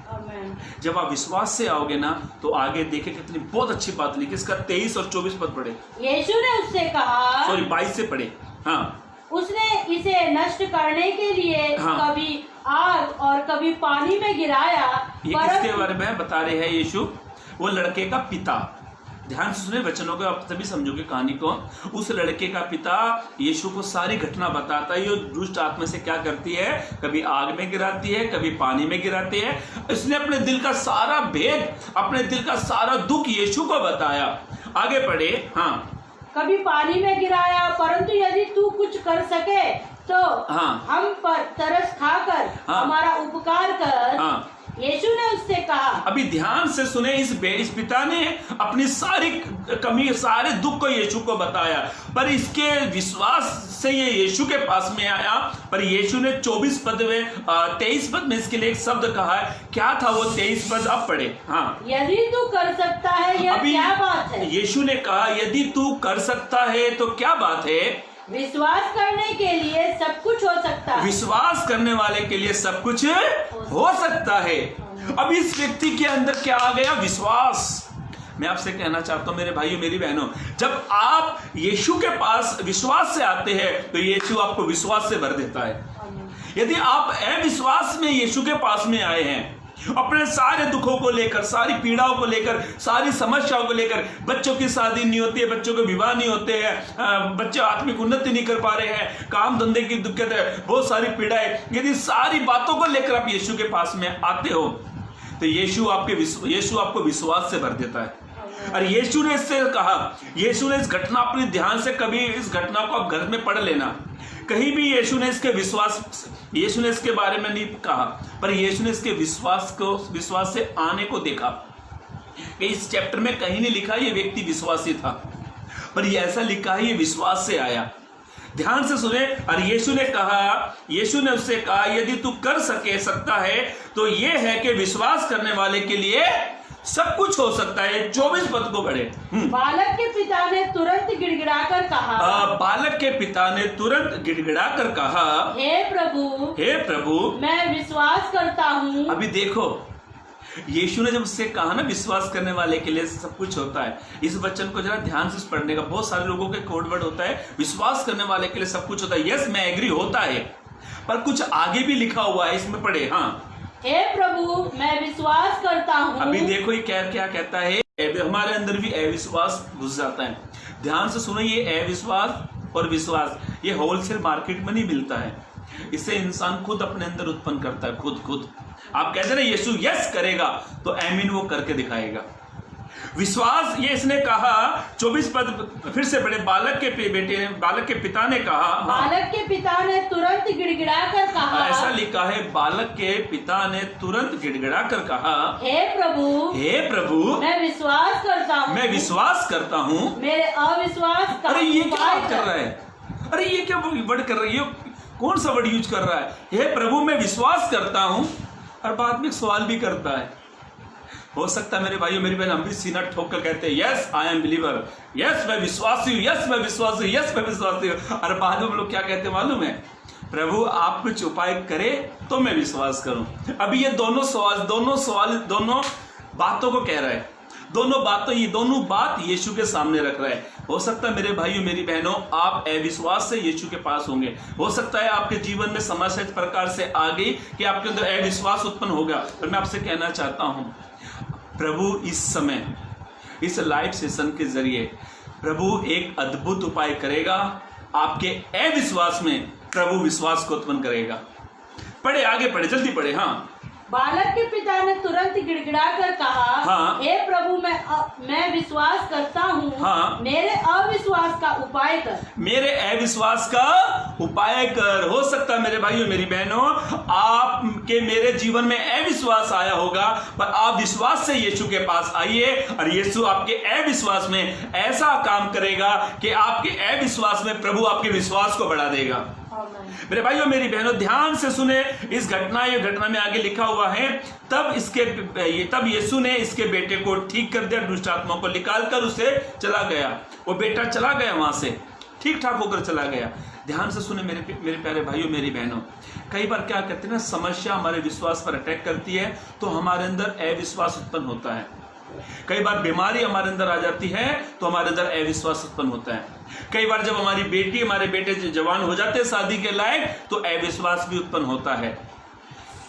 जब आप विश्वास से आओगे ना तो आगे देखे कितनी बहुत अच्छी बात लिखी, इसका 23 और 24 पद पढ़े। यीशु ने उससे कहा, 22 से पढ़े। हाँ, उसने इसे नष्ट करने के लिए कभी आग और कभी पानी में गिराया। ये किसके बारे में बता रहे हैं यीशु? वो लड़के का पिता। ध्यान से सुने वचनों को, आप तभी समझोगे कहानी को। उस लड़के का पिता यीशु को सारी घटना बताता है, ये दुष्ट आत्मा से क्या करती है, कभी आग में गिराती है, कभी पानी में गिराती है। इसने अपने दिल का सारा भेद, अपने दिल का सारा दुख यीशु को बताया। आगे पढ़े। हाँ, कभी पानी में गिराया, परंतु यदि तू कुछ कर सके तो हम पर तरस खाकर हमारा उपकार कर। यीशु ने उससे कहा। अभी ध्यान से सुने, इस पिता ने अपनी सारी कमी, सारे दुख को यीशु को बताया, पर इसके विश्वास से ये यीशु के पास में आया। पर यीशु ने 23 पद में इसके लिए एक शब्द कहा है। क्या था वो 23 पद? आप पढ़े। हाँ, यदि तू कर सकता है, यह क्या बात है? यीशु ने कहा यदि तू कर सकता है तो क्या बात है? विश्वास करने के लिए सब कुछ हो सकता है। विश्वास करने वाले के लिए सब कुछ हो सकता है। अब इस व्यक्ति के अंदर क्या आ गया? विश्वास। मैं आपसे कहना चाहता हूं मेरे भाइयों मेरी बहनों, जब आप यीशु के पास विश्वास से आते हैं तो यीशु आपको विश्वास से भर देता है। यदि आप अविश्वास में यीशु के पास में आए हैं, अपने सारे दुखों को लेकर, सारी पीड़ाओं को लेकर, सारी समस्याओं को लेकर, बच्चों की शादी नहीं होती है, बच्चों के विवाह नहीं होते हैं, बच्चे आत्मिक उन्नति नहीं कर पा रहे हैं, काम धंधे की दिक्कत है, बहुत सारी पीड़ाएं, यदि सारी बातों को लेकर आप यीशु के पास में आते हो तो यीशु आपको विश्वास से भर देता है। और यीशु ने इससे कहा, यीशु ने इस घटना अपने ध्यान से, कभी इस घटना को आप घर में पढ़ लेना, कहीं भी यीशु ने इसके बारे में नहीं कहा, पर यीशु ने इसके विश्वास से आने को देखा। कि इस चैप्टर में कहीं नहीं लिखा ये व्यक्ति विश्वासी था, पर ये ऐसा लिखा है ये विश्वास से आया। ध्यान से सुने। और यीशु ने उससे कहा, यदि तू कर सकता है तो ये है कि विश्वास करने वाले के लिए सब कुछ हो सकता है। 24 पद को पढ़े। बालक के पिता ने तुरंत गिड़गिड़ाकर कहा, बालक के पिता ने तुरंत गिड़गिड़ाकर कहा, हे प्रभु मैं विश्वास करता हूँ। अभी देखो, यीशु ने जब उससे कहा ना विश्वास करने वाले के लिए सब कुछ होता है, इस वचन को जरा ध्यान से पढ़ने का। बहुत सारे लोगों के कोड वर्ड होता है विश्वास करने वाले के लिए सब कुछ होता है। यस, मैं एग्री होता है, पर कुछ आगे भी लिखा हुआ है, इसमें पढ़े। हाँ, हे प्रभु मैं विश्वास करता हूँ। अभी देखो ये क्या कहता है, हमारे अंदर भी अविश्वास घुस जाता है। ध्यान से सुनो, ये अविश्वास और विश्वास ये होलसेल मार्केट में नहीं मिलता है, इसे इंसान खुद अपने अंदर उत्पन्न करता है। खुद आप कहते हैं ना यीशु यस करेगा तो आमीन वो करके दिखाएगा। विश्वास, ये इसने कहा। 24 पद फिर से पढ़े। बालक के पिता ने कहा, बालक के पिता ने तुरंत गिड़गिड़ाकर कहा, ऐसा लिखा है, बालक के पिता ने तुरंत गिड़गिड़ाकर कहा, हे प्रभु मैं विश्वास करता हूँ, मेरे अविश्वास का अरे ये क्या बात कर रहा है? अरे ये क्या वर्ड कर रही है? कौन सा वर्ड यूज कर रहा है? हे प्रभु मैं विश्वास करता हूँ, और बाद में सवाल भी करता है। हो सकता है मेरे भाइयों मेरी बहन हम भी सीना ठोक कर कहते हैं yes I am believer, yes मैं विश्वासी हूँ, यस मैं विश्वासी हूँ, यस मैं विश्वासी हूँ। और बाद में हम लोग क्या कहते हैं मालूम है? प्रभु आप कुछ उपाय करे तो मैं विश्वास करूं। अभी ये दोनों बातों को कह रहा है, दोनों बात यीशु के सामने रख रहा है। हो सकता है मेरे भाइयों मेरी बहनों आप अविश्वास से यीशु के पास होंगे, हो सकता है आपके जीवन में समस्या इस प्रकार से आ गई कि आपके अंदर अविश्वास उत्पन्न हो गया। पर मैं आपसे कहना चाहता हूं, प्रभु इस समय इस लाइव सेशन के जरिए प्रभु एक अद्भुत उपाय करेगा। आपके अविश्वास में प्रभु विश्वास को उत्पन्न करेगा। पढ़े, आगे पढ़े, जल्दी पढ़े। हाँ, बालक के पिता ने तुरंत गिड़गिड़ाकर कहा, हाँ, हे प्रभु मैं विश्वास करता हूँ, हाँ, मेरे अविश्वास का उपाय कर। मेरे अविश्वास का उपाय कर। हो सकता है मेरे भाइयों मेरी बहनों आपके मेरे जीवन में अविश्वास आया होगा, पर आप विश्वास से यीशु के पास आइए और यीशु आपके अविश्वास में ऐसा काम करेगा कि आपके अविश्वास में प्रभु आपके विश्वास को बढ़ा देगा। मेरे भाइयों मेरी बहनों ध्यान से सुने, इस घटना में आगे लिखा हुआ है, तब यीशु ने इसके बेटे को ठीक कर दिया, दुष्ट आत्मा को निकाल कर उसे चला गया। वो बेटा चला गया, वहां से ठीक ठाक होकर चला गया। ध्यान से सुने मेरे प्यारे भाइयों मेरी बहनों, कई बार क्या कहते हैं ना, समस्या हमारे विश्वास पर अटैक करती है तो हमारे अंदर अविश्वास उत्पन्न होता है। कई बार बीमारी हमारे अंदर आ जाती है तो हमारे अंदर अविश्वास उत्पन्न होता है। कई बार जब हमारी बेटी हमारे बेटे जवान हो जाते हैं शादी के लायक तो अविश्वास भी उत्पन्न होता है।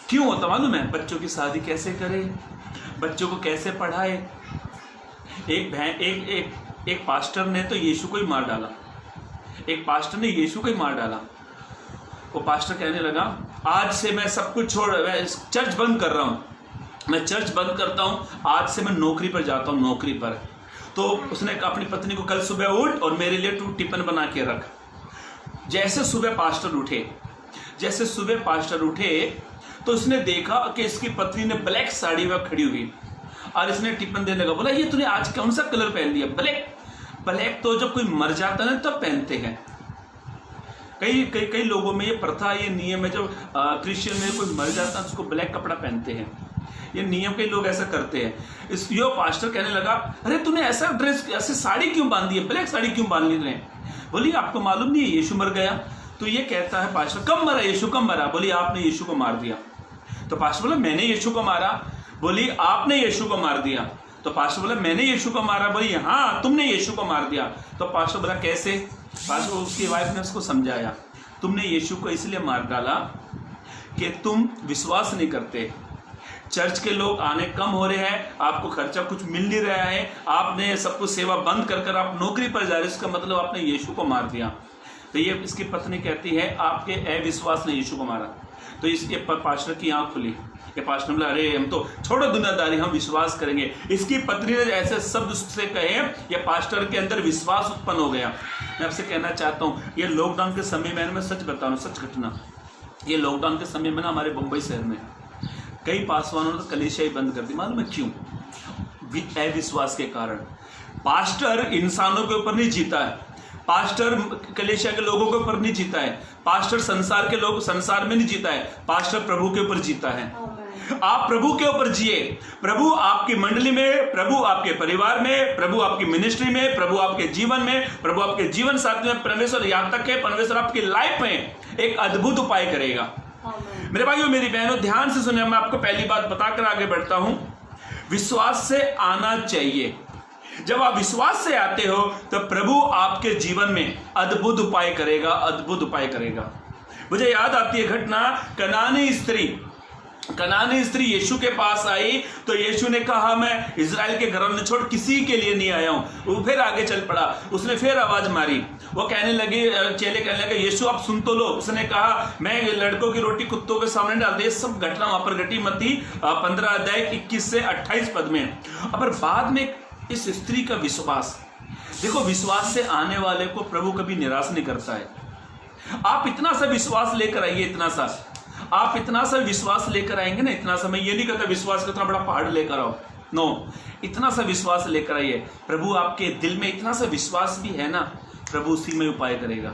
क्यों होता मालूम है? बच्चों की शादी कैसे करें, बच्चों को कैसे पढ़ाए। एक पास्टर ने तो यीशु को ही मार डाला। एक पास्टर ने यीशु को ही मार डाला। वो पास्टर कहने लगा आज से मैं सब कुछ छोड़, मैं चर्च बंद कर रहा हूँ, मैं चर्च बंद करता हूँ, आज से मैं नौकरी पर जाता हूँ, नौकरी पर। तो उसने कहा अपनी पत्नी को कल सुबह उठ और मेरे लिए तू टिफिन बना के रख। जैसे सुबह पास्टर उठे तो उसने देखा कि इसकी पत्नी ने ब्लैक साड़ी में खड़ी हुई और इसने टिफिन देने लगा। बोला ये तूने आज कौन सा कलर पहन लिया? ब्लैक तो जब कोई मर जाता है तब पहनते हैं। कई लोगों में ये प्रथा, ये नियम है, जब क्रिश्चियन में कोई मर जाता है उसको ब्लैक कपड़ा पहनते हैं। ये नियम के लोग ऐसा करते हैं। इस यो पास्टर कहने लगा, अरे तूने ऐसा ड्रेस, ऐसे साड़ी क्यों बांध दी है, ब्लैक साड़ी क्यों बांध ली तूने? बोली आपको मालूम नहीं है यीशु मर गया? तो ये कहता है पास्टर, कब मरा यीशु, कब मरा? बोली आपने यीशु को मार दिया। तो पास्टर बोला मैंने यीशु को मारा? बोली आपने यीशु को मार दिया। तो पास्टर बोला मैंने यीशु को मारा? बोली हाँ तुमने यीशु को मार दिया। तो पास्टर बोला कैसे? पास्टर, उसकी वाइफ ने उसको समझाया, तुमने यीशु को इसलिए मार डाला कि तुम विश्वास नहीं करते। चर्च के लोग आने कम हो रहे हैं, आपको खर्चा कुछ मिल नहीं रहा है, आपने सब कुछ सेवा बंद कर कर आप नौकरी पर जा रहे, इसका मतलब आपने यीशु को मार दिया। तो ये इसकी पत्नी कहती है आपके अविश्वास ने यीशु को मारा। तो इसके पास्टर की आंख खुली। ये पास्टर ने बोला अरे हम तो छोड़ो दुनियादारी, हम विश्वास करेंगे। इसकी पत्नी ने ऐसे शब्द उससे कहे, ये पास्टर के अंदर विश्वास उत्पन्न हो गया। मैं आपसे कहना चाहता हूँ, ये लॉकडाउन के समय में, मैं सच बता रहा हूँ, सच घटना, ये लॉकडाउन के समय में ना हमारे मुंबई शहर में कई पासवानों ने तो कलीसिया ही बंद कर दी। मालूम है क्यों? अविश्वास के कारण। पास्टर इंसानों के ऊपर नहीं जीता है, पास्टर कलीसिया के लोगों के ऊपर नहीं जीता है, पास्टर संसार के लोग संसार में नहीं जीता है, पास्टर प्रभु के ऊपर जीता है। आप प्रभु के ऊपर जिए। प्रभु आपकी मंडली में, प्रभु आपके परिवार में, प्रभु आपकी मिनिस्ट्री में, प्रभु आपके जीवन में, प्रभु आपके जीवन साथी में, परमेश्वर यहाँ तक है परमेश्वर आपकी लाइफ में एक अद्भुत उपाय करेगा। मेरे भाइयों मेरी बहनों ध्यान से सुनिए, मैं आपको पहली बात बताकर आगे बढ़ता हूं। विश्वास से आना चाहिए। जब आप विश्वास से आते हो तो प्रभु आपके जीवन में अद्भुत उपाय करेगा, अद्भुत उपाय करेगा। मुझे याद आती है घटना, कनानी स्त्री यीशु के पास आई तो यीशु ने कहा मैं इजराइल के घराने छोड़ किसी के लिए नहीं आया हूं। वो फिर आगे चल पड़ा, उसने फिर आवाज मारी, वो कहने लगे, चेले कहने लगे यीशु आप सुन तो लो। उसने कहा मैं लड़कों की रोटी कुत्तों के सामने डाल दे। सब घटना वहां पर घटी मत्ती 15 अध्याय 21 से 28 पद में। अब बाद में इस स्त्री का विश्वास देखो, विश्वास से आने वाले को प्रभु कभी निराश नहीं करता है। आप इतना सा विश्वास लेकर आइए, इतना सा आप इतना सा विश्वास लेकर आएंगे ना, इतना सा, मैं ये नहीं कहता विश्वास का इतना बड़ा पहाड़ लेकर आओ, नो, इतना सा विश्वास लेकर आइए। प्रभु आपके दिल में इतना सा विश्वास भी है ना, प्रभु उसी में उपाय करेगा।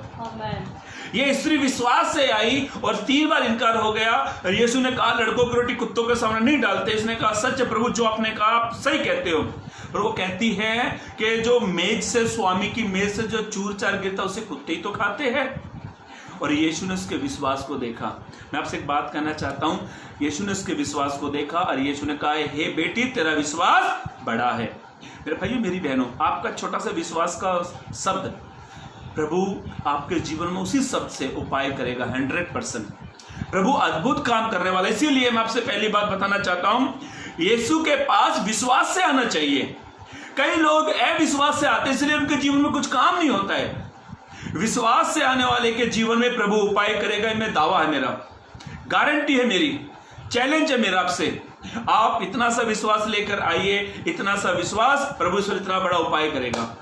ये स्त्री विश्वास से आई और 3 बार इनकार हो गया। और यीशु ने कहा लड़कों की रोटी कुत्तों के सामने नहीं डालते। इसने कहा सच है प्रभु, जो आपने कहा आप सही कहते हो। और वो कहती है कि जो मेज से, स्वामी की मेज से जो चूर चार गिरता उसे कुत्ते ही तो खाते हैं। और यीशु ने उसके विश्वास को देखा। मैं आपसे एक बात कहना चाहता हूं, यीशु ने उसके विश्वास को देखा और यीशु ने कहा हे बेटी तेरा विश्वास बड़ा है। मेरे भाइयों मेरी बहनों, आपका छोटा सा विश्वास का शब्द प्रभु आपके जीवन में उसी शब्द से उपाय करेगा 100%। प्रभु अद्भुत काम करने वाला। इसीलिए मैं आपसे पहली बात बताना चाहता हूं, यीशु के पास विश्वास से आना चाहिए। कई लोग अविश्वास से आते हैं, इसलिए उनके जीवन में कुछ काम नहीं होता है। विश्वास से आने वाले के जीवन में प्रभु उपाय करेगा, इनमें दावा है मेरा, गारंटी है मेरी, चैलेंज है मेरा आपसे। आप इतना सा विश्वास लेकर आइए, इतना सा विश्वास, प्रभु ईश्वर इतना बड़ा उपाय करेगा।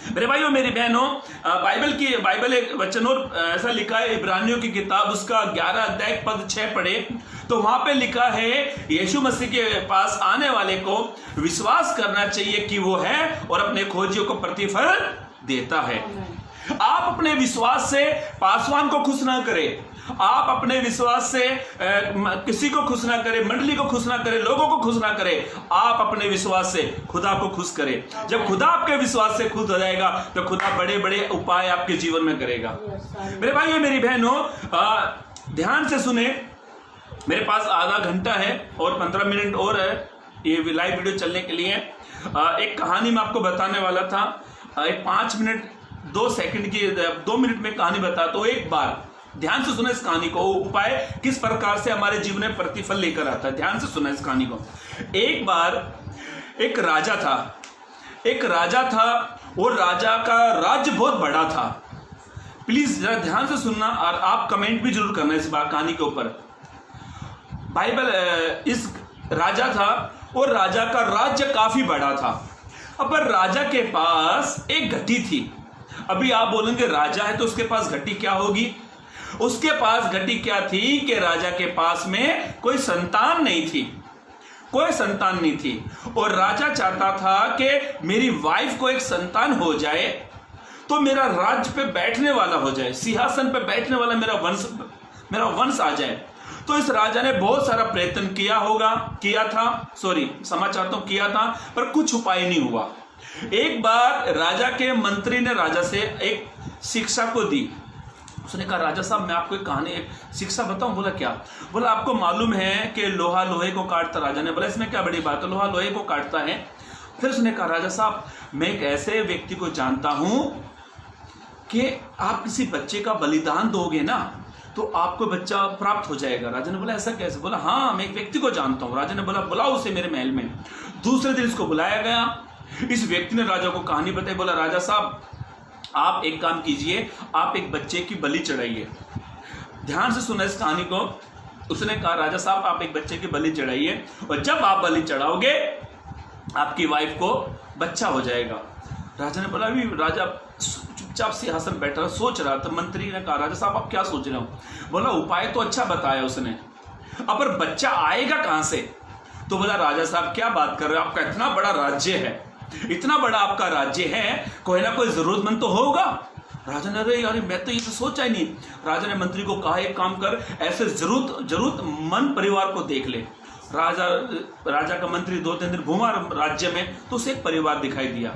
मेरे भाइयों मेरी बहनों, बाइबल एक वचन और ऐसा लिखा है, इब्रानियों की किताब उसका 11 अध्याय पद 6 पढ़े तो वहां पे लिखा है यीशु मसीह के पास आने वाले को विश्वास करना चाहिए कि वो है और अपने खोजियों को प्रतिफल देता है। आप अपने विश्वास से पासवान को खुश ना करें, आप अपने विश्वास से किसी को खुश ना करें, मंडली को खुश ना करें, लोगों को खुश ना करें, आप अपने विश्वास से खुदा को खुश करें। जब खुदा आपके विश्वास से खुश हो जाएगा तो खुदा बड़े बड़े उपाय आपके जीवन में करेगा। मेरे भाइयों मेरी बहनों, ध्यान से सुने, मेरे पास आधा घंटा है और 15 मिनट और है ये लाइव वीडियो चलने के लिए। एक कहानी मैं आपको बताने वाला था, एक 5 मिनट 2 सेकंड की 2 मिनट में कहानी बताता हूं। एक बार ध्यान से सुना इस कहानी को, उपाय किस प्रकार से हमारे जीवन में प्रतिफल लेकर आता है। ध्यान से सुना इस कहानी को। एक बार एक राजा था और राजा का राज्य बहुत बड़ा था। प्लीज जरा ध्यान से सुनना और आप कमेंट भी जरूर करना इस बार कहानी के ऊपर। बाइबल इस राजा था और राजा का राज्य काफी बड़ा था। अब राजा के पास एक घटी थी। अभी आप बोलेंगे राजा है तो उसके पास घटी क्या होगी? उसके पास घटी क्या थी कि राजा के पास में कोई संतान नहीं थी, कोई संतान नहीं थी। और राजा चाहता था कि मेरी वाइफ को एक संतान हो जाए तो मेरा राज्य पे बैठने वाला हो जाए, सिंहासन पे बैठने वाला मेरा वंश आ जाए। तो इस राजा ने बहुत सारा प्रयत्न किया था, पर कुछ उपाय नहीं हुआ। एक बार राजा के मंत्री ने राजा से एक शिक्षा को दी। उसने कहा, राजा साहब मैं आपको एक कहानी, एक शिक्षा बताऊं? बोला क्या? बोला आपको मालूम है कि लोहा लोहे को काटता। राजा ने बोला इसमें क्या बड़ी बात है, लोहा लोहे को काटता है। फिर उसने कहा, राजा साहब मैं एक ऐसे व्यक्ति को जानता हूं कि आप किसी बच्चे का बलिदान दोगे ना तो आपको बच्चा प्राप्त हो जाएगा। राजा ने बोला ऐसा कैसे? बोला हाँ मैं एक व्यक्ति को जानता हूं। राजा ने बोला बुलाओ उसे मेरे महल में। दूसरे दिन इसको बुलाया गया। इस व्यक्ति ने राजा को कहानी बताई। बोला राजा साहब आप एक काम कीजिए, आप एक बच्चे की बलि चढ़ाइए। ध्यान से सुना इस कहानी को। उसने कहा राजा साहब आप एक बच्चे की बलि चढ़ाइए और जब आप बलि चढ़ाओगे आपकी वाइफ को बच्चा हो जाएगा। राजा ने बोला, अभी राजा चुपचाप सिंहासन बैठा सोच रहा था। मंत्री ने कहा, राजा साहब आप क्या सोच रहे हो? बोला उपाय तो अच्छा बताया उसने, अब पर बच्चा आएगा कहां से? तो बोला राजा साहब क्या बात कर रहे हो, आपका इतना बड़ा राज्य है, इतना बड़ा आपका राज्य है, कोई ना कोई जरूरतमंद तो होगा। राजा ने, अरे यार मैं तो ये तो सोचा ही नहीं। राजा ने मंत्री को कहा, एक काम कर, ऐसे जरूरतमंद परिवार को देख ले। राजा का मंत्री 2-3 दिन घूमा राज्य में, तो उसे एक परिवार दिखाई दिया।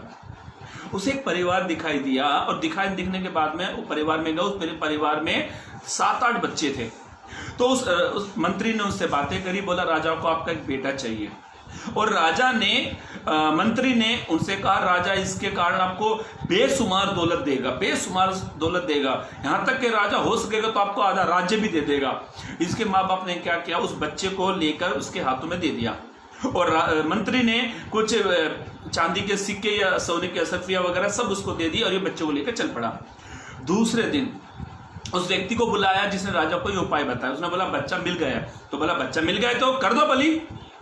और दिखने के बाद में वो परिवार में गया। उस मेरे परिवार में 7-8 बच्चे थे। तो उस मंत्री ने उससे बातें करी। बोला राजा को आपका एक बेटा चाहिए। और मंत्री ने उनसे कहा, राजा इसके कारण आपको बेशुमार दौलत देगा, यहां तक कि राजा हो सकेगा तो आपको आधा राज्य भी दे देगा। इसके माँ बाप ने क्या किया, उस बच्चे को लेकर उसके हाथों में दे दिया। और मंत्री ने कुछ चांदी के सिक्के या सोने की असफिया वगैरह सब उसको दे दी और ये बच्चे को लेकर चल पड़ा। दूसरे दिन उस व्यक्ति को बुलाया जिसने राजा को ये उपाय बताया। उसने बोला बच्चा मिल गया। तो बोला बच्चा मिल गया तो कर दो बलि।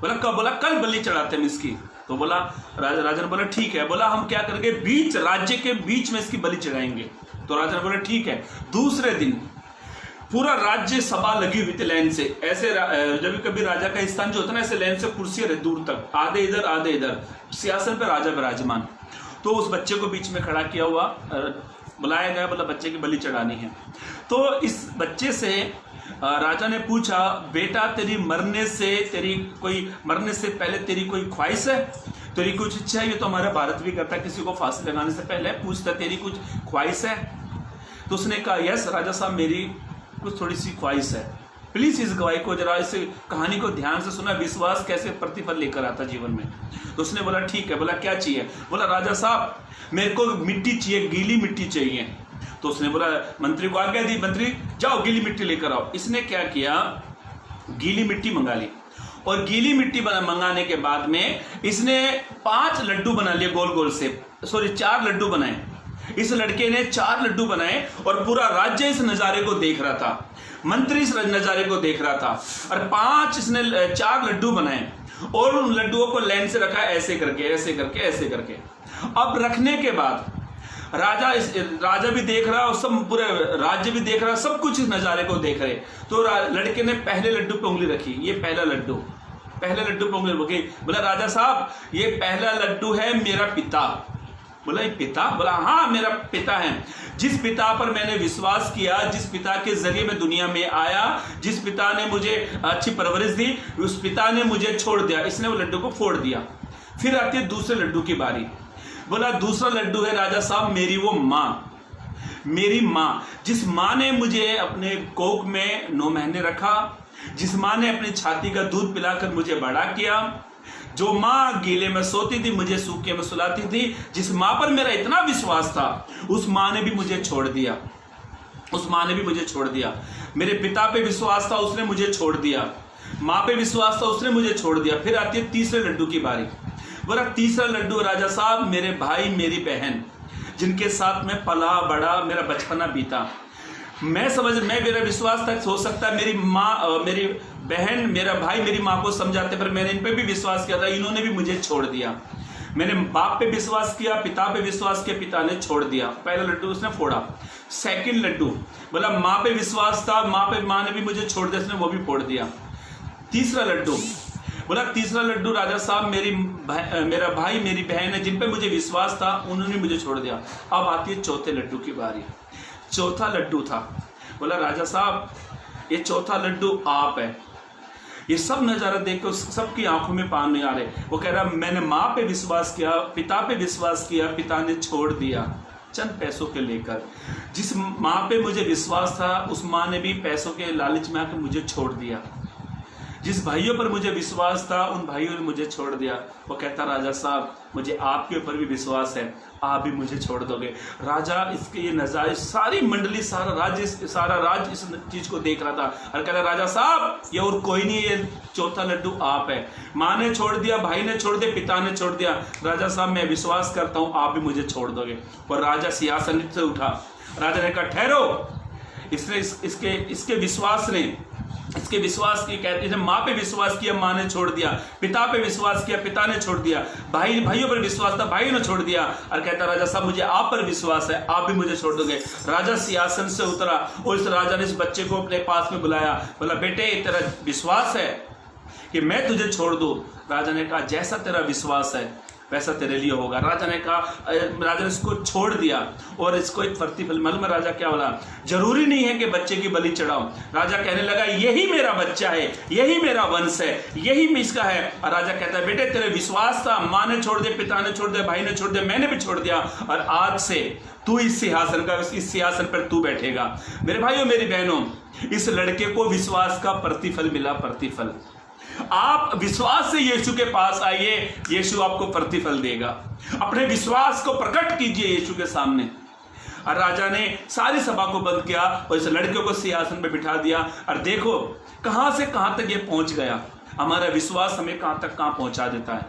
बोला कब? बोला कल बलि चढ़ाते हैं इसकी। तो बोला राजा ने बोला ठीक है। बोला हम क्या करेंगे, राज्य के बीच में इसकी बलि चढ़ाएंगे। तो राजा ने बोला ठीक है। दूसरे दिन पूरा राज्य सभा लगी हुई थी लाइन से। ऐसे जब कभी राजा का स्थान जो होता है ना, ऐसे लाइन से कुर्सियां दूर तक, आधे इधर, सिंहासन पे राजा विराजमान। तो उस बच्चे को बीच में खड़ा किया हुआ, बुलाया गया। बोला बच्चे की बलि चढ़ानी है। तो इस बच्चे से राजा ने पूछा, बेटा तेरी मरने से पहले तेरी कोई ख्वाहिश है, तेरी कुछ इच्छा है? ये तो हमारा भारत भी करता है, किसी को फांसी लगाने से पहले पूछता तेरी कुछ ख्वाहिश है? तो उसने कहा यस राजा साहब मेरी कुछ थोड़ी सी ख्वाहिश है। प्लीज इस गवाही को जरा, इस कहानी को ध्यान से सुना, विश्वास कैसे प्रतिफल लेकर आता जीवन में। तो उसने बोला ठीक है। बोला क्या चाहिए? बोला राजा साहब मेरे को मिट्टी चाहिए, गीली मिट्टी चाहिए। तो उसने बोला, मंत्री को आज्ञा दी, मंत्री जाओ गीली मिट्टी लेकर आओ। इसने क्या किया, गीली मिट्टी मंगा ली। और गीली मिट्टी मंगाने के बाद में इसने 5 लड्डू बना लिए गोल से, 4 लड्डू बनाए। इस लड़के ने 4 लड्डू बनाए और पूरा राज्य इस नजारे को देख रहा था, मंत्री इस नजारे को देख रहा था। और इसने 4 लड्डू बनाए और उन लड्डुओं को लाइन से रखा, ऐसे करके। अब रखने के बाद राजा भी देख रहा और सब पूरे राज्य भी देख रहा, सब कुछ इस नजारे को देख रहे। तो लड़के ने पहले लड्डू पे उंगली रखी, ये पहले लड्डू पे उंगली रखी। बोला राजा साहब ये पहला लड्डू है मेरा पिता। बोला ये पिता? बोला हाँ मेरा पिता है, जिस पिता पर मैंने विश्वास किया, जिस पिता के जरिए मैं दुनिया में आया, जिस पिता ने मुझे अच्छी परवरिश दी, उस पिता ने मुझे छोड़ दिया। इसने वो लड्डू को फोड़ दिया। फिर आती है दूसरे लड्डू की बारी। बोला दूसरा लड्डू है राजा साहब मेरी माँ, जिस माँ ने मुझे अपने कोख में 9 महीने रखा, जिस माँ ने अपनी छाती का दूध पिलाकर मुझे बड़ा किया, जो माँ गीले में सोती थी मुझे सूखे में सुलाती थी, जिस माँ पर मेरा इतना विश्वास था, उस माँ ने भी मुझे छोड़ दिया। मेरे पिता पे विश्वास था, उसने मुझे छोड़ दिया। माँ पे विश्वास था, उसने मुझे छोड़ दिया। फिर आती है तीसरे लड्डू की बारी। बोला तीसरा लड्डू राजा साहब मेरे भाई मेरी बहन, जिनके साथ में पला बड़ा, मेरा बचपना बीता। मेरा विश्वास था हो सकता है मेरी माँ, मेरी बहन, मेरा भाई मेरी माँ को समझाते, पर मैंने इन पे भी विश्वास किया था, इन्होंने भी मुझे छोड़ दिया। मैंने बाप पे विश्वास किया, पिता पे विश्वास किया, पिता ने छोड़ दिया। पहला लड्डू उसने फोड़ा। सेकंड लड्डू बोला माँ पे विश्वास था, माँ ने भी मुझे छोड़ दिया, उसने वो भी फोड़ दिया। तीसरा लड्डू बोला तीसरा लड्डू राजा साहब मेरा भाई मेरी बहन है, जिन पे मुझे विश्वास था, उन्होंने मुझे छोड़ दिया। अब आती है चौथे लड्डू की बारी। चौथा लड्डू था, बोला राजा साहब ये चौथा लड्डू आप है। ये सब नजारा देख कर सबकी आंखों में पानी आ रहे। वो कह रहा मैंने माँ पे विश्वास किया, पिता पे विश्वास किया, पिता ने छोड़ दिया चंद पैसों के लेकर। जिस माँ पे मुझे विश्वास था उस माँ ने भी पैसों के लालच में आकर मुझे छोड़ दिया। जिस भाइयों पर मुझे विश्वास था उन भाइयों ने मुझे छोड़ दिया। वो कहता राजा साहब मुझे आपके ऊपर भी विश्वास है, आप भी मुझे छोड़ दोगे। राजा इसके ये नजारे, सारी मंडली, सारा राज्य इस चीज को देख रहा था और कहता राजा साहब ये और कोई नहीं, ये चौथा लड्डू आप है। माँ ने छोड़ दिया, भाई ने छोड़ दिया, पिता ने छोड़ दिया। राजा साहब मैं विश्वास करता हूँ आप भी मुझे छोड़ दोगे। और राजा सिंहासन से उठा। राजा ने कहा ठहरो। इसके विश्वास की कहते हैं, माँ पे विश्वास किया, माँ ने छोड़ दिया, पिता पे विश्वास किया, पिता ने छोड़ दिया, भाइयों पर विश्वास था, भाइयों ने छोड़ दिया। और कहता राजा साहब मुझे आप पर विश्वास है, आप भी मुझे छोड़ दोगे। राजा सिंहासन से उतरा और इस राजा ने इस बच्चे को अपने पास में बुलाया, बोला बेटे तेरा विश्वास है कि मैं तुझे छोड़ दूं? राजा ने कहा जैसा तेरा विश्वास है वैसा तेरे लिए होगा। राजा ने कहा, राजा ने इसको छोड़ दिया और इसको एक प्रतिफल, मालूम है राजा क्या बोला? जरूरी नहीं है कि बच्चे की बलि चढ़ाओ। राजा कहने लगा यही मेरा बच्चा है, यही मेरा वंश है, यही इसका है। और राजा कहता है बेटे तेरे विश्वास था, माँ ने छोड़ दिया, पिता ने छोड़ दिया, भाई ने छोड़ दिया, मैंने भी छोड़ दिया, और आज से तू इस सिंहासन पर तू बैठेगा। मेरे भाइयों मेरी बहनों, इस लड़के को विश्वास का प्रतिफल मिला। प्रतिफल, आप विश्वास से यीशु के पास आइए, यीशु आपको प्रतिफल देगा। अपने विश्वास को प्रकट कीजिए यीशु के सामने। और राजा ने सारी सभा को बंद किया और इस लड़के को सिंहासन पे बिठा दिया। और देखो कहां से कहां तक ये पहुंच गया। हमारा विश्वास हमें कहां तक कहां पहुंचा देता है।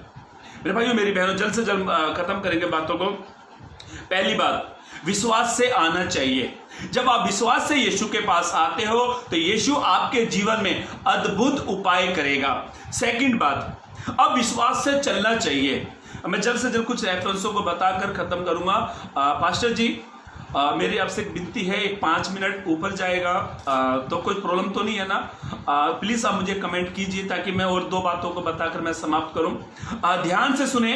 मेरे भाइयों मेरी बहनों, जल्द से जल्द खत्म करेंगे बातों को। पहली बात, विश्वास से आना चाहिए। जब आप विश्वास से यीशु के पास आते हो तो यीशु आपके जीवन में अद्भुत उपाय करेगा। सेकंड बात, अब विश्वास से चलना चाहिए। मैं जल्द से जल्द कुछ रेफरेंसों को बताकर खत्म करूंगा। पास्टर जी मेरी आपसे एक विनती है, एक 5 मिनट ऊपर जाएगा तो कोई प्रॉब्लम तो नहीं है ना? प्लीज आप मुझे कमेंट कीजिए ताकि मैं और 2 बातों को बताकर मैं समाप्त करूं। ध्यान से सुने,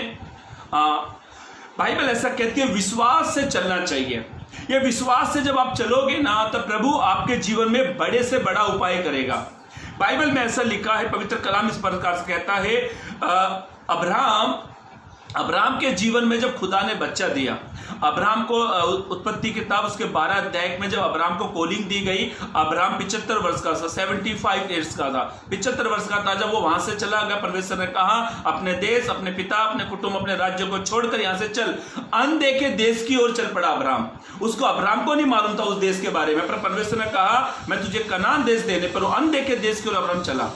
बाइबल ऐसा कहती है विश्वास से चलना चाहिए। ये विश्वास से जब आप चलोगे ना तो प्रभु आपके जीवन में बड़े से बड़ा उपाय करेगा। बाइबल में ऐसा लिखा है, पवित्र कलाम इस प्रकार से कहता है, अब्राहम के जीवन में जब खुदा ने बच्चा दिया, अब्राहम को उत्पत्ति किताब उसके 12 अध्याय में जब अब्राहम को कॉलिंग दी गई, अब्राहम 75 वर्ष का था, 75 ईयर्स का था, 75 वर्ष का था। जब वो वहां से चला गया, परमेश्वर ने कहा अपने देश, अपने पिता, अपने कुटुंब, अपने राज्य को छोड़कर यहां से चल। अनदेखे देश की ओर चल पड़ा अब्राहम। अब्राहम को नहीं मालूम था उस देश के बारे में, पर परमेश्वर ने कहा मैं तुझे कनान देश देने पर हूं। अनदेखे देश की ओर अब्राहम चला।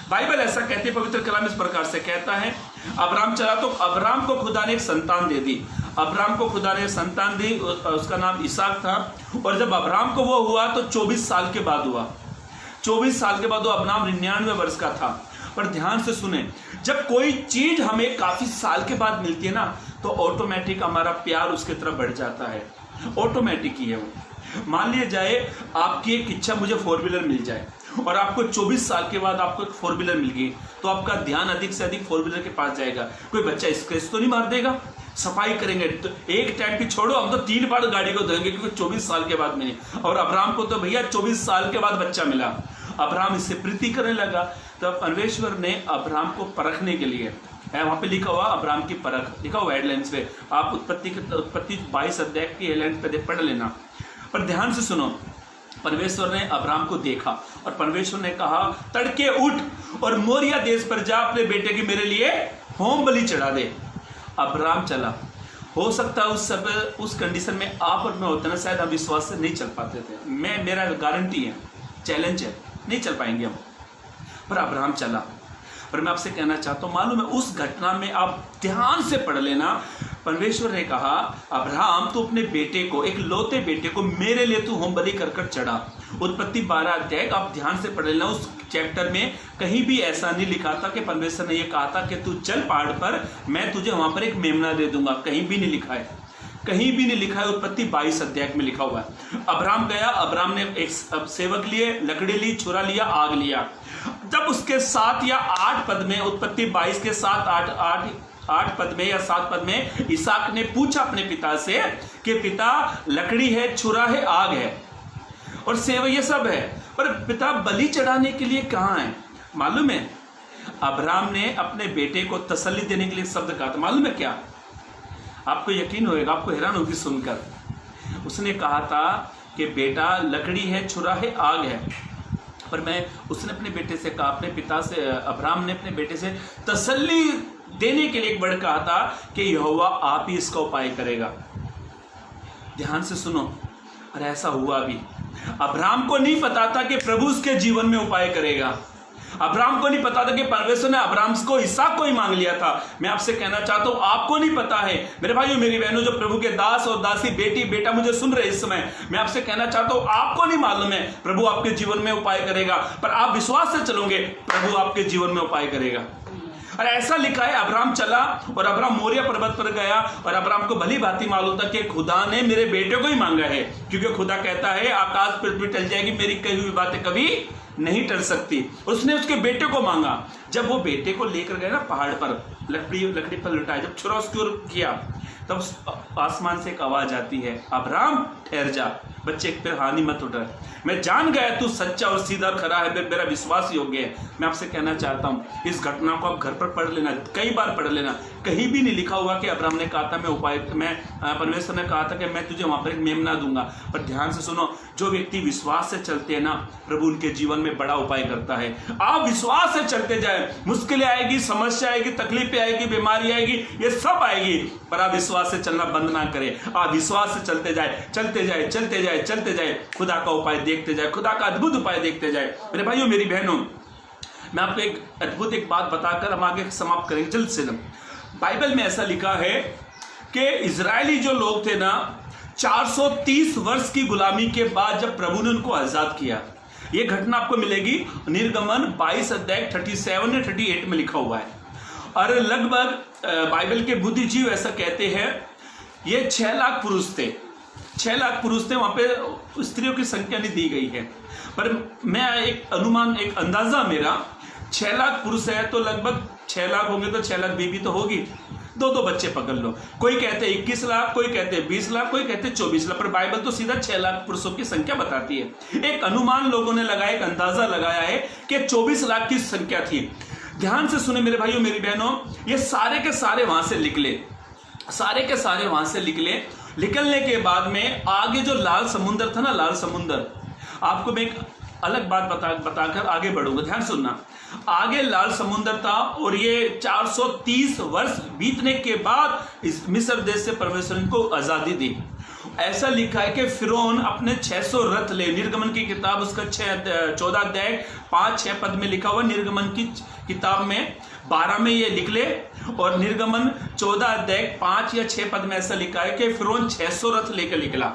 बाइबल ऐसा कहती है, पवित्र कलाम इस प्रकार से कहता है, अब्राहम चला तो अब्राहम को खुदा ने एक संतान दे दी। अब्राहम को खुदा ने संतान दी, उसका नाम इसहाक था। और जब अब्राहम को वो हुआ तो 24 साल के बाद हुआ। 24 साल के बाद वो अब्राहम 99 वर्ष का था। पर ध्यान से सुने, जब कोई चीज हमें काफी साल के बाद मिलती है ना तो ऑटोमेटिक हमारा प्यार उसके तरफ बढ़ जाता है। ऑटोमेटिक ही है वो। मान लिया जाए आपकी एक इच्छा, मुझे 4 व्हीलर मिल जाए और आपको 24 साल के बाद आपको एक 4 व्हीलर मिल गई तो आपका ध्यान अधिक से अधिक 4 व्हीलर के पास जाएगा। कोई बच्चा स्क्रैच तो नहीं मार देगा? सफाई करेंगे तो एक टाइम की छोड़ो, हम तो 3 बार गाड़ी को धोएंगे क्योंकि 24 साल के बाद मिली। और अब्राहम को तो भैया 24 साल के बाद बच्चा मिला। अब्राहम इससे प्रीति करने लगा। तब परमेश्वर ने अब्राहम को परखने के लिए, वहां पे लिखा हुआ अब्राहम की परख, लिखा हुआ हेडलाइंस पे, आप उत्पत्ति 22 अध्याय की हेडलाइंस पे पढ़ लेना। पर ध्यान से सुनो, परमेश्वर ने अब्राहम को देखा और परमेश्वर ने कहा तड़के उठ और मोरिया देश पर जा, अपने बेटे की मेरे लिए होम बलि चढ़ा दे। अब्राहम चला। हो सकता है उस समय उस कंडीशन में आप और मैं होते ना, शायद हम विश्वास से नहीं चल पाते थे। मेरा गारंटी है, चैलेंज है, नहीं चल पाएंगे हम। पर अब्राहम चला। पर मैं आपसे कहना चाहता हूं, मालूम है उस घटना में आप ध्यान से पढ़ लेना, परमेश्वर ने कहा अब्राहम तू अपने बेटे को, एक लौते बेटे को मेरे लिए तू होम बलि कर चढ़ा। उत्पत्ति 12 अध्याय आप ध्यान से पढ़ लेना। उस चैप्टर में कहीं भी ऐसा नहीं लिखा था कि परमेश्वर ने यह कहा था कि तू चल पहाड़ पर, मैं तुझे वहां पर एक मेमना दे दूंगा। कहीं भी नहीं लिखा है, कहीं भी नहीं लिखा है। उत्पत्ति 22 अध्याय में लिखा हुआ है। अब्राहम गया, अब्राहम ने एक सेवक लिए, लकड़ी ली, छुरा लिया, आग लिया। जब उसके 7 या 8 पद में, उत्पत्ति 22 के 8 पद में या 7 पद में, इसहाक ने पूछा अपने पिता से कि पिता लकड़ी है, छुरा है, आग है और सेव ये सब है। पर पिता बलि चढ़ाने के लिए कहाँ है मालूम है? अब्राहम ने अपने बेटे को तसल्ली देने के लिए शब्द कहा था, मालूम है क्या? आपको यकीन होगा, आपको हैरान होगी सुनकर। उसने कहा था कि बेटा लकड़ी है, छुरा है, आग है, पर उसने अपने बेटे से कहा, अपने पिता से, अब्राहम ने अपने बेटे से तसल्ली देने के लिए एक वर्ड कहा था कि यहोवा आप ही इसका उपाय करेगा। ध्यान से सुनो, और ऐसा हुआ भी। अब्राहम को नहीं पता था कि प्रभु उसके जीवन में उपाय करेगा। अब्राहम को नहीं पता था कि परमेश्वर ने अब्राहम को इसहाक को ही मांग लिया था। मैं आपसे कहना चाहता हूं, आपको नहीं पता है मेरे भाइयों मेरी बहनों, जो प्रभु के दास और दासी, बेटी बेटा मुझे सुन रहे इस समय, मैं आपसे कहना चाहता हूं, आपको नहीं मालूम है प्रभु आपके जीवन में उपाय करेगा, पर आप विश्वास से चलोगे प्रभु आपके जीवन में उपाय करेगा। और ऐसा लिखा है, अब्राहम चला और अब्राहम मोरिया पर्वत पर गया, और अब्राहम को भली भांति मालूम था कि खुदा ने मेरे बेटे को ही मांगा है, क्योंकि खुदा कहता है आकाश पृथ्वी टल जाएगी, मेरी कही हुई बातें कभी नहीं टल सकती। उसने उसके बेटे को मांगा। जब वो बेटे को लेकर गए ना पहाड़ पर, लकड़ी पर लुटाया, जब छुरा उसकी ओर किया, तब आसमान से एक आवाज आती है, अब्राहम ठहर जा, बच्चे फिर हानि मत उठा, मैं जान गया तू सच्चा और सीधा खरा है, मेरा विश्वास योग्य है। मैं आपसे कहना चाहता हूं, इस घटना को आप घर पर पढ़ लेना, कई बार पढ़ लेना। कहीं भी नहीं लिखा हुआ कि अब्राहम ने कहा था परमेश्वर ने कहा था कि मैं तुझे वहां पर एक मेमना दूंगा। पर ध्यान से सुनो, जो व्यक्ति विश्वास से चलते हैं ना, प्रभु उनके जीवन में बड़ा उपाय करता है। आप विश्वास से चलते जाए, मुश्किलें आएगी, समस्या आएगी, तकलीफें आएगी, बीमारी आएगी, ये सब आएगी, पर आप विश्वास से चलना बंद ना करें। आप विश्वास से चलते जाए, चलते जाए, चलते जाए, चलते जाए, खुदा का उपाय देखते जाए, खुदा का अद्भुत उपाय देखते जाए। मेरे भाइयों मेरी बहनों, मैं आपको एक अद्भुत एक बात बताकर हम आगे समाप्त करेंगे जल्द से जल्द। बाइबल में ऐसा लिखा है कि इजरायली जो लोग थे ना, 430 वर्ष की गुलामी के बाद जब प्रभु ने उनको आजाद किया, यह घटना आपको मिलेगी निर्गमन 22 अध्याय 37 या 38 में लिखा हुआ है। और लगभग बाइबल के बुद्धिजीव ऐसा कहते हैं ये 6 लाख पुरुष थे, 6 लाख पुरुष थे। वहां पे स्त्रियों की संख्या नहीं दी गई है, पर मैं एक अनुमान, एक अंदाजा मेरा, 6 लाख पुरुष है तो लगभग 6 लाख होंगे तो 6 लाख बीबी तो होगी, 2-2 बच्चे पकड़ लो। कोई कहते 21 लाख, कोई कहते 20 लाख, कोई कहते 24 लाख, पर बाइबल तो सीधा 6 लाख पुरुषों की संख्या बताती है। एक अनुमान लोगों ने लगाया, एक अंदाजा लगाया है कि 24 लाख की संख्या थी। ध्यान से सुने मेरे भाइयों मेरी बहनों, ये सारे के सारे वहां से निकले, सारे के सारे वहां से निकले। निकलने के बाद में आगे जो लाल समुद्र था ना, लाल समुद्र, आपको मैं एक अलग बात बताकर आगे बढ़ूंगा, ध्यान सुनना। आगे लाल समुद्र था और ये 430 वर्ष बीतने के बाद इस मिस्र देश से परमेश्वर इनको आजादी दी। ऐसा लिखा है कि फिरौन अपने 600 रथ ले, निर्गमन की किताब उसका 14 अध्याय 5-6 पद में लिखा हुआ, निर्गमन की किताब में 12 में ये निकले, और निर्गमन 14 अध्याय 5 या 6 पद में ऐसा लिखा है कि फिरौन 600 रथ लेकर निकला।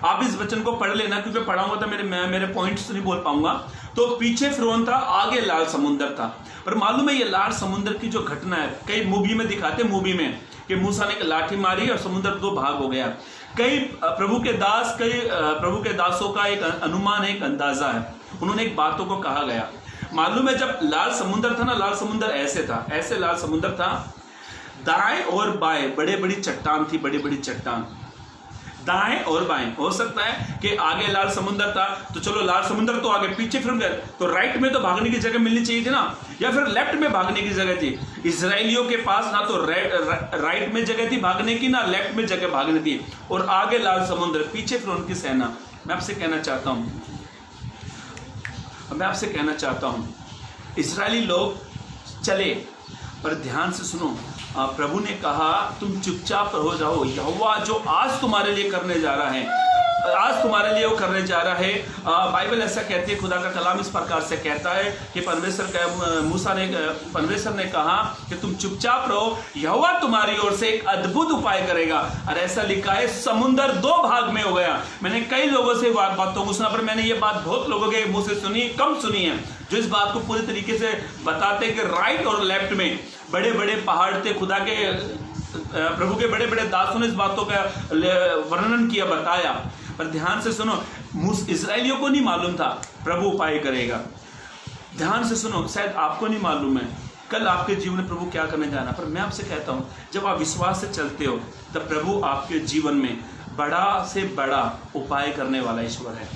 आप इस वचन को पढ़ लेना, क्योंकि पढ़ाऊंगा तो मेरे पॉइंट्स नहीं बोल पाऊंगा। तो पीछे फिरौन था, आगे लाल समुद्र था। पर मालूम है ये लाल समुद्र की जो घटना है, कई मूवी में दिखाते, मूवी में कि मूसा ने लाठी मारी और समुद्र 2 भाग हो गया। कई प्रभु के दासों का एक अनुमान है, एक अंदाजा है, उन्होंने एक बातों को कहा गया। मालूम है जब लाल समुद्र था ना, लाल समुद्र ऐसे था, ऐसे लाल समुद्र था, दाएं और बाएं बड़े बड़ी चट्टान थी, बड़ी बड़ी चट्टान, दाएं और बाएं। हो सकता है कि आगे लाल समुद्र था तो चलो लाल समुद्र तो आगे, पीछे फिर गए तो राइट में तो भागने की जगह मिलनी चाहिए थी ना, या फिर लेफ्ट में भागने की जगह थी। इजराइलियों के पास ना तो राइट में जगह थी भागने की, ना लेफ्ट में जगह भागने थी, और आगे लाल समुद्र, पीछे फिर उनकी सेना। मैं आपसे कहना चाहता हूं इजरायली लोग चले, पर ध्यान से सुनो, प्रभु ने कहा तुम चुपचाप हो जाओ, यहोवा जो आज तुम्हारे लिए करने जा रहा है, आज तुम्हारे लिए वो करने जा रहा है। बाइबल ऐसा कहती है, खुदा का कलाम इस प्रकार से कहता है कि परमेश्वर ने कहा कि तुम चुपचाप रहो, यहोवा तुम्हारी ओर से एक अद्भुत उपाय करेगा। और ऐसा लिखा है समुद्र 2 भाग में हो गया। मैंने कई लोगों से बातों को सुना, पर मैंने ये बात बहुत लोगों के मुंह से सुनी, कम सुनी है, जो इस बात को पूरी तरीके से बताते कि राइट और लेफ्ट में बड़े बड़े पहाड़ थे। खुदा के प्रभु के बड़े बड़े दासों ने इस बातों का वर्णन किया, बताया। पर ध्यान से सुनो, इजराइलियों को नहीं मालूम था प्रभु उपाय करेगा। ध्यान से सुनो, शायद आपको नहीं मालूम है कल आपके जीवन में प्रभु क्या करने जाना, पर मैं आपसे कहता हूं जब आप विश्वास से चलते हो तब प्रभु आपके जीवन में बड़ा से बड़ा उपाय करने वाला ईश्वर है।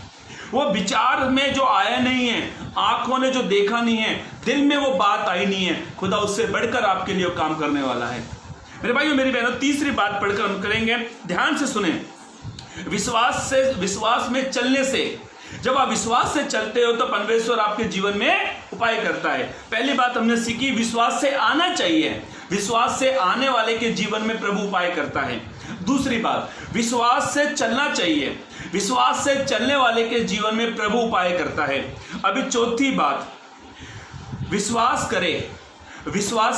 वो विचार में जो आया नहीं है, आंखों ने जो देखा नहीं है, दिल में वो बात आई नहीं है, खुदा उससे बढ़कर आपके लिए काम करने वाला है। मेरे भाइयों मेरी बहनों, तीसरी बात पढ़कर हम करेंगे, ध्यान से सुने। विश्वास में चलने से, जब आप विश्वास से चलते हो तो परमेश्वर आपके जीवन में उपाय करता है। पहली बात हमने सीखी, विश्वास से आना चाहिए, विश्वास से आने वाले के जीवन में प्रभु उपाय करता है। दूसरी बात, विश्वास से चलना चाहिए, विश्वास से चलने वाले के जीवन में प्रभु उपाय करता है। अभी चौथी बात, विश्वास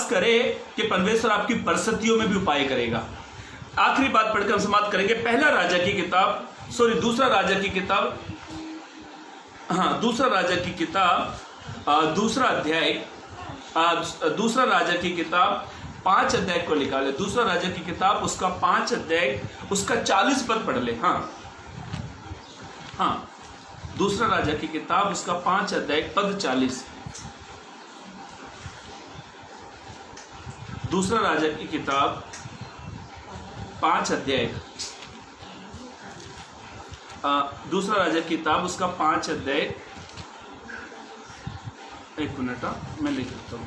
करे कि परमेश्वर आपकी परिस्थितियों में भी उपाय करेगा। आखिरी बात पढ़कर हम समाप्त करेंगे। दूसरा राजा की किताब दूसरा राजा की किताब 5 अध्याय को निकाले। दूसरा राजा की किताब उसका 5 अध्याय उसका 40 पद पढ़ ले। हाँ, दूसरा राजा की किताब उसका 5 अध्याय पद 40। दूसरा राजा की किताब 5 अध्याय, दूसरा राजा की किताब उसका 5 अध्याय, एक मिनट मैं लिख देता हूँ।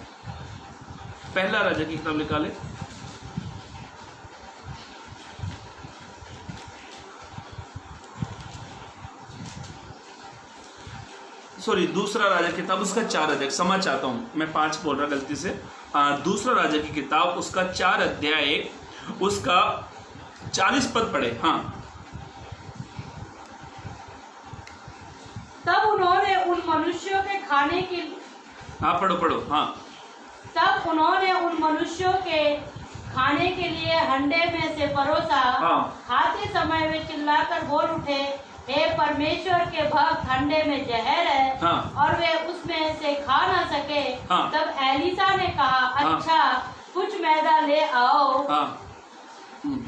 पहला राजा की किताब निकाले, दूसरा राजा की किताब उसका 4 अध्याय, क्षमा चाहता हूँ मैं 5 बोल रहा गलती से। दूसरा राजा की किताब उसका 4 अध्याय उसका 40 पद पढ़े। हाँ, तब उन्होंने उन मनुष्यों के खाने की, हाँ पढ़ो। हाँ, तब उन्होंने उन मनुष्यों के खाने के लिए हंडे में से परोसा। हाँ। खाते समय वे चिल्लाकर बोल उठे, हे परमेश्वर के भक्त, हंडे में जहर है। हाँ। और वे उसमें से खा न सके। हाँ। तब एलिसा ने कहा, हाँ। अच्छा कुछ मैदा ले आओ। हाँ।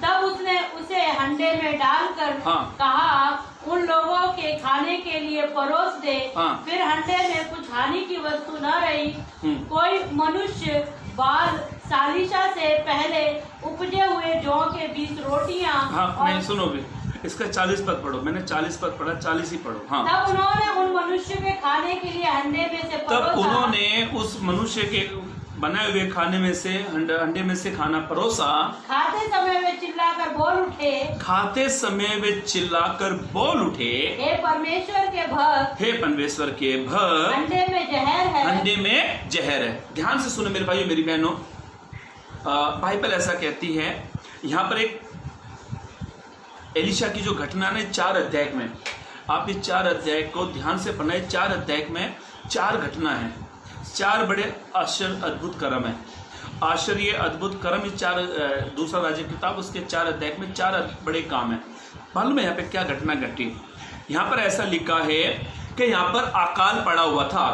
तब उसने उसे हंडे में डालकर हाँ। कहा, उन लोगों के खाने के लिए परोस दे। हाँ। फिर हंडे में कुछ हानि की वस्तु न रही। कोई मनुष्य बाल सालिशा से पहले उपजे हुए जौ के 20 रोटियां। हाँ, नहीं सुनो भी, इसका 40 पद पढ़ो। मैंने 40 पद पढ़ा, 40 ही पढ़ो। हाँ, तब उन्होंने उन मनुष्य के खाने के लिए हंडे में से परोसा। तब उन्होंने उस मनुष्य के बनाए हुए खाने में से हंडे में से खाना परोसा। खाते समय वे चिल्लाकर बोल उठे, हे परमेश्वर के भक्त, हंडे में जहर है। ध्यान से सुनो मेरे भाइयों मेरी बहनों, बाइबल ऐसा कहती है, यहाँ पर एक एलिशा की जो घटना है 4 अध्याय में, आप इस 4 अध्याय को ध्यान से पढ़ना। 4 अध्याय में 4 घटना है, 4 बड़े आश्चर्य अद्भुत कर्म है। आश्चर्य अद्भुत कर्म इस 4 दूसरा राजा की किताब उसके 4 अध्याय में 4 बड़े काम है। मालूम है यहाँ पे क्या घटना घटी? यहाँ पर ऐसा लिखा है कि यहाँ पर अकाल पड़ा हुआ था।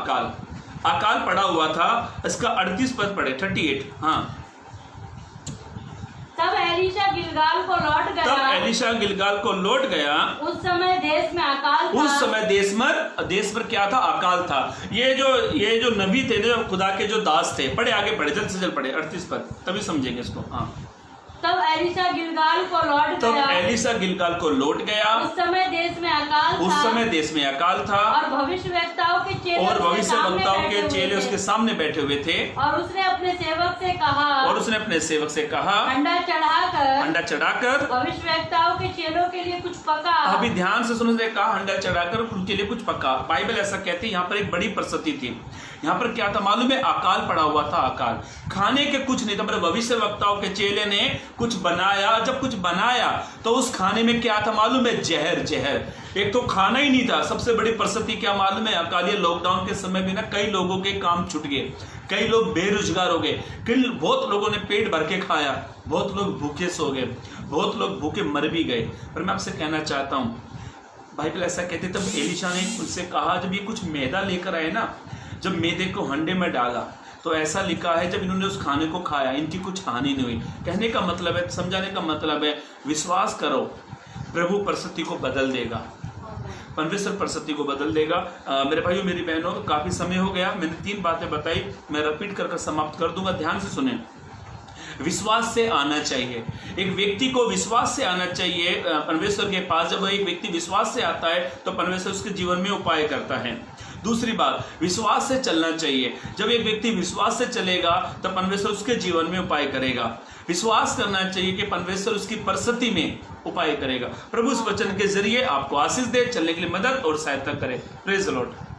अकाल पड़ा हुआ था। इसका 38 पद पढ़े, 38। हाँ, तब एलिशा गिलगाल को लौट गया। उस समय देश में अकाल था। उस समय देश पर क्या था? अकाल था। ये जो नबी थे, जो खुदा के जो दास थे, पढ़े आगे पढ़े, जल्द से जल्द पढ़े 38 पद, तभी समझेंगे इसको। हाँ, तब एलिशा गिलगाल को लौट गया। उस समय देश में अकाल था। और भविष्यवक्ताओं के चेले उसके सामने बैठे हुए थे। और उसने अपने सेवक से कहा, हंडा चढ़ाकर भविष्यवक्ताओं के चेलों के लिए कुछ पका। अभी ध्यान से सुनो, कहा हंडा चढ़ाकर उनके लिए कुछ पका। बाइबल ऐसा कहती है। यहाँ पर एक बड़ी परिस्थिति थी। यहाँ पर क्या था मालूम है? अकाल पड़ा हुआ था। अकाल, खाने के कुछ नहीं था। भविष्यवक्ताओं के चेले ने कुछ बनाया। जब कुछ बनाया तो उस खाने में क्या था मालूम है? जहर। एक तो खाना ही नहीं था। सबसे बड़ी परिस्थिति क्या मालूम है? अकालीय लॉकडाउन के समय में ना कई लोगों के काम छूट गए, कई लोग बेरोजगार हो गए, बहुत लोगों ने पेट भर के खाया, बहुत लोग भूखे सो गए, बहुत लोग भूखे मर भी गए। पर मैं आपसे कहना चाहता हूँ, बाइबल ऐसा कहते, तब एलिशा ने उनसे कहा, जब ये कुछ मैदा लेकर आए ना, जब मैदे को हंडे में डाला तो ऐसा लिखा है जब इन्होंने उस खाने को खाया इनकी कुछ हानि नहीं हुई। कहने का मतलब है, समझाने का मतलब है, विश्वास करो, प्रभु परिस्थिति को बदल देगा, परमेश्वर परिस्थिति को बदल देगा। मेरे भाइयों मेरी बहनों, काफी समय हो गया, मैंने 3 बातें बताई, मैं रिपीट कर समाप्त कर दूंगा। ध्यान से सुने। विश्वास से आना चाहिए। एक व्यक्ति को विश्वास से आना चाहिए परमेश्वर के पास। जब एक व्यक्ति विश्वास से आता है तो परमेश्वर उसके जीवन में उपाय करता है। दूसरी बात, विश्वास से चलना चाहिए। जब एक व्यक्ति विश्वास से चलेगा तो परमेश्वर उसके जीवन में उपाय करेगा। विश्वास करना चाहिए कि परमेश्वर उसकी परिस्थिति में उपाय करेगा। प्रभु इस वचन के जरिए आपको आशीष दे, चलने के लिए मदद और सहायता करे। Praise the Lord.